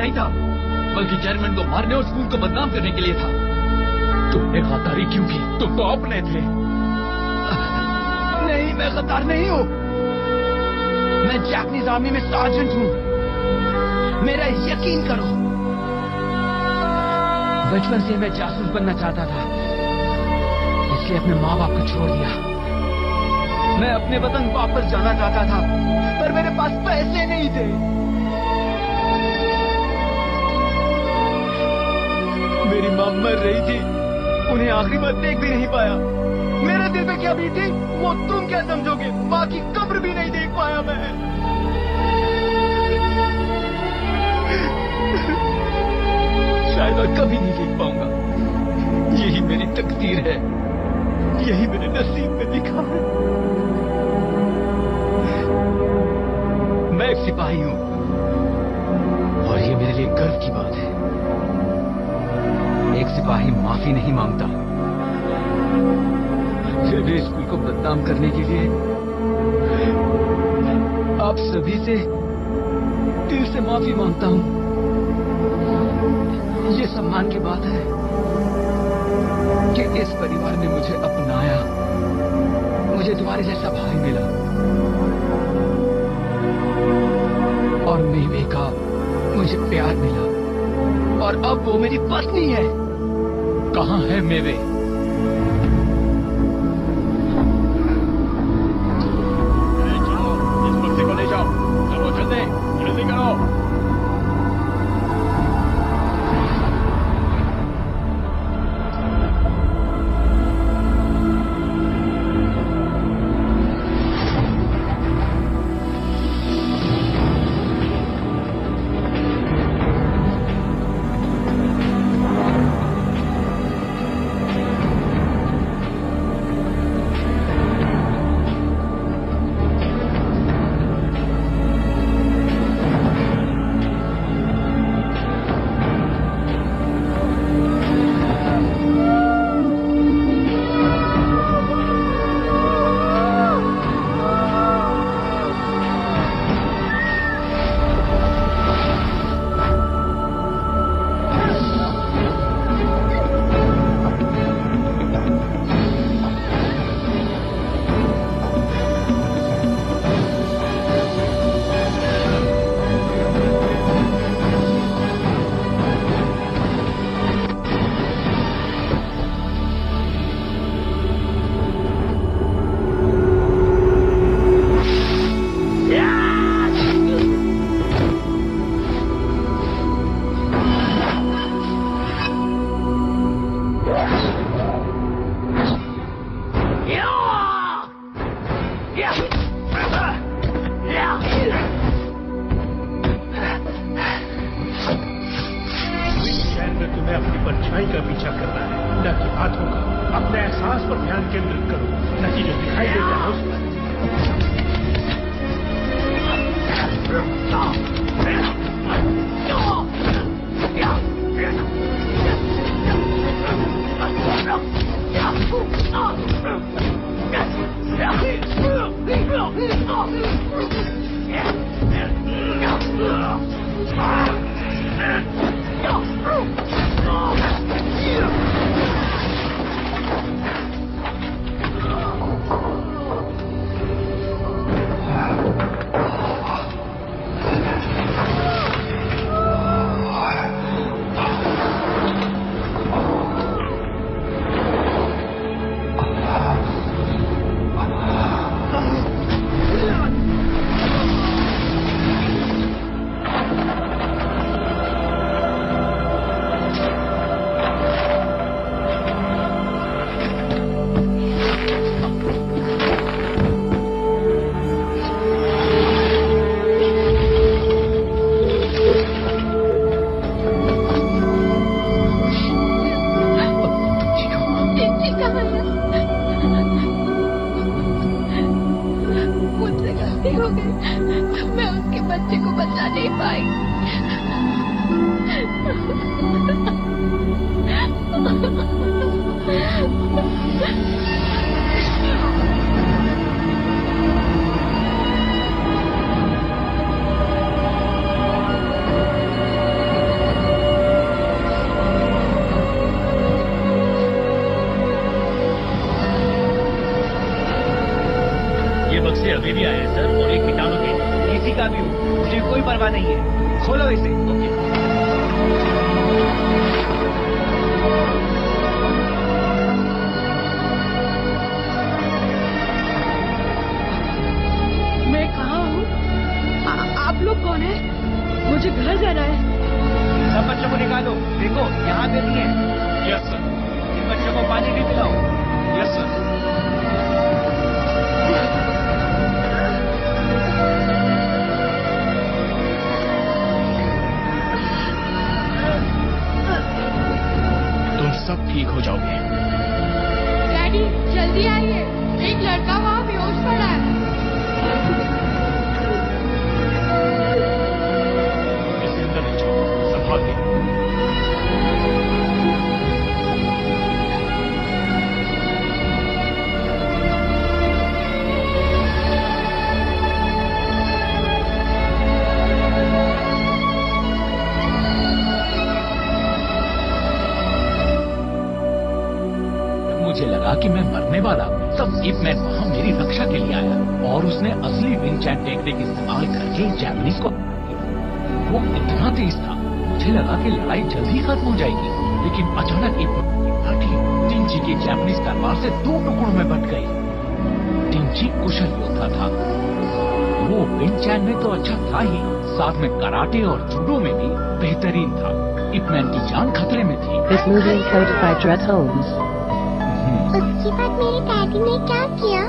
Speaker 7: नहीं था, बल्कि चेयरमैन को मारने और स्कूल को बदनाम करने के लिए था। तुमने गद्दारी क्यों की? तुम तो अपने थे।
Speaker 6: नहीं, मैं गद्दार नहीं हूँ। मैं जापानीज आर्मी में सार्जेंट हूँ। मेरा यकीन करो। बचपन से मैं जासूस बनना चाहता था, इसलिए अपने माँ बाप को छोड़ दिया। मैं अपने वतन वापस जाना चाहता था, पर मेरे पास पैसे नहीं थे। मेरी माँ मर रही थी, उन्हें आखिरी बार देख भी नहीं पाया। मेरे दिल पे क्या बीती वो तुम क्या समझोगे? माँ की कब्र भी नहीं देख पाया मैं। शायद मैं कभी नहीं देख पाऊंगा। यही मेरी तकदीर है, यही मेरे नसीब में लिखा है। मैं एक सिपाही हूं और ये मेरे लिए गर्व की बात है। एक सिपाही माफी नहीं मांगता, फिर भी स्कूल को बदनाम करने के लिए आप सभी से दिल से माफी मांगता हूं। ये सम्मान की बात है कि इस परिवार ने मुझे अपनाया, मुझे तुम्हारे जैसा भाई मिला और मेवे का मुझे प्यार मिला, और अब वो मेरी पत्नी है। कहाँ है मेवे?
Speaker 10: इस बच्चे को ले जाओ, चलो जल्दी जल्दी करो।
Speaker 2: तुम्हें अपनी परछाई का पीछा करना है, न कि हाथों का। अपने एहसास पर ध्यान केंद्रित करो, न कि जो दिखाई देता है उस पर।
Speaker 5: मुझसे गलती हो गई, मैं उसके बच्चे को बचा नहीं पाई।
Speaker 7: लो, देखो यहाँ पे नहीं है।
Speaker 10: Yes sir.
Speaker 7: इन बच्चों को पानी भी पिलाओ।
Speaker 10: Yes sir. तुम सब ठीक हो जाओगे।
Speaker 3: डैडी जल्दी आइए, एक लड़का वहाँ बेहोश पड़ा है।
Speaker 10: इसके अंदर ले जाओ, संभाल के।
Speaker 6: मुझे लगा कि मैं मरने वाला हूँ, तब इप मैन वहाँ मेरी रक्षा के लिए आया और उसने असली विंग चैन टेक्निक इस्तेमाल करके जैपनीज को वो इतना तेज था, मुझे लगा कि लड़ाई जल्दी खत्म हो जाएगी, लेकिन अचानक इप टिंची की जैपनीज तलवार से 2 टुकड़ों में बट गई। टिंची कुशल योद्धा था, वो विंग चैन में तो अच्छा था ही, साथ में कराटे और जूडो में भी बेहतरीन था। इप मैन की जान खतरे में थी।
Speaker 12: This movie encoded by Dred Holmes.
Speaker 5: उसके बाद मेरे डैडी ने क्या किया?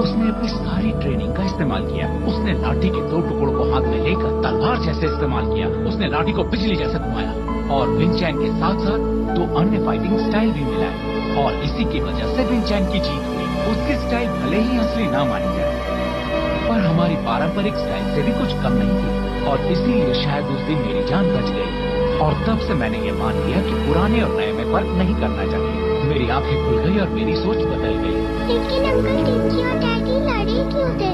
Speaker 6: उसने अपनी सारी ट्रेनिंग का इस्तेमाल किया। उसने लाठी के 2 टुकड़ों को हाथ में लेकर तलवार जैसे इस्तेमाल किया। उसने लाठी को बिजली जैसे घुमाया और विंग चैन के साथ साथ 2 अन्य फाइटिंग स्टाइल भी मिलाए और इसी की वजह से विंग चैन की जीत हुई। उसकी स्टाइल भले ही असली ना मानी जाए, पर हमारी पारंपरिक स्टाइल से भी कुछ कम नहीं थी और इसीलिए शायद उस दिन मेरी जान बच गई। और तब से मैंने ये मान लिया कि पुराने और नए में फर्क नहीं करना चाहिए। मेरी आंखें खुल गई और मेरी सोच बदल गई।
Speaker 5: लेकिन अंकल टिंकी और डैडी लड़े क्यों थे?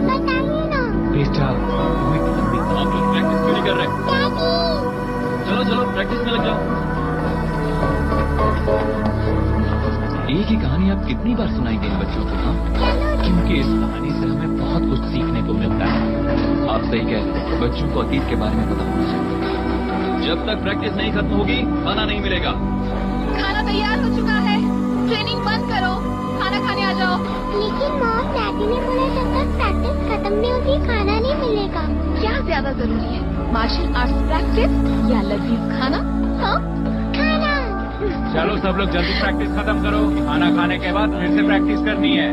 Speaker 5: बताइए ना।
Speaker 6: बेटा, तुम्हें एक लंबी
Speaker 10: आप लोग प्रैक्टिस क्यों नहीं कर रहे?
Speaker 5: डैडी
Speaker 10: चलो चलो प्रैक्टिस में लग जाओ।
Speaker 7: एक ही कहानी आप कितनी बार सुनाएंगे इन बच्चों को? हाँ,
Speaker 6: क्योंकि इस कहानी से हमें बहुत कुछ सीखने को मिलता है।
Speaker 7: आप सही कह रहे हैं, बच्चों को अतीत के बारे में पता होना चाहिए।
Speaker 10: जब तक प्रैक्टिस नहीं खत्म होगी खाना नहीं मिलेगा।
Speaker 3: खाना तैयार हो चुका है, ट्रेनिंग बंद करो, खाना खाने आ जाओ।
Speaker 5: लेकिन मॉम डैडी ने बोला जब तक प्रैक्टिस खत्म नहीं होगी खाना नहीं मिलेगा।
Speaker 3: क्या ज्यादा जरूरी है, मार्शल आर्ट्स प्रैक्टिस या लजीज खाना? हाँ
Speaker 5: खाना।
Speaker 6: चलो सब लोग जल्दी प्रैक्टिस खत्म करो, खाना खाने के बाद फिर से प्रैक्टिस करनी है।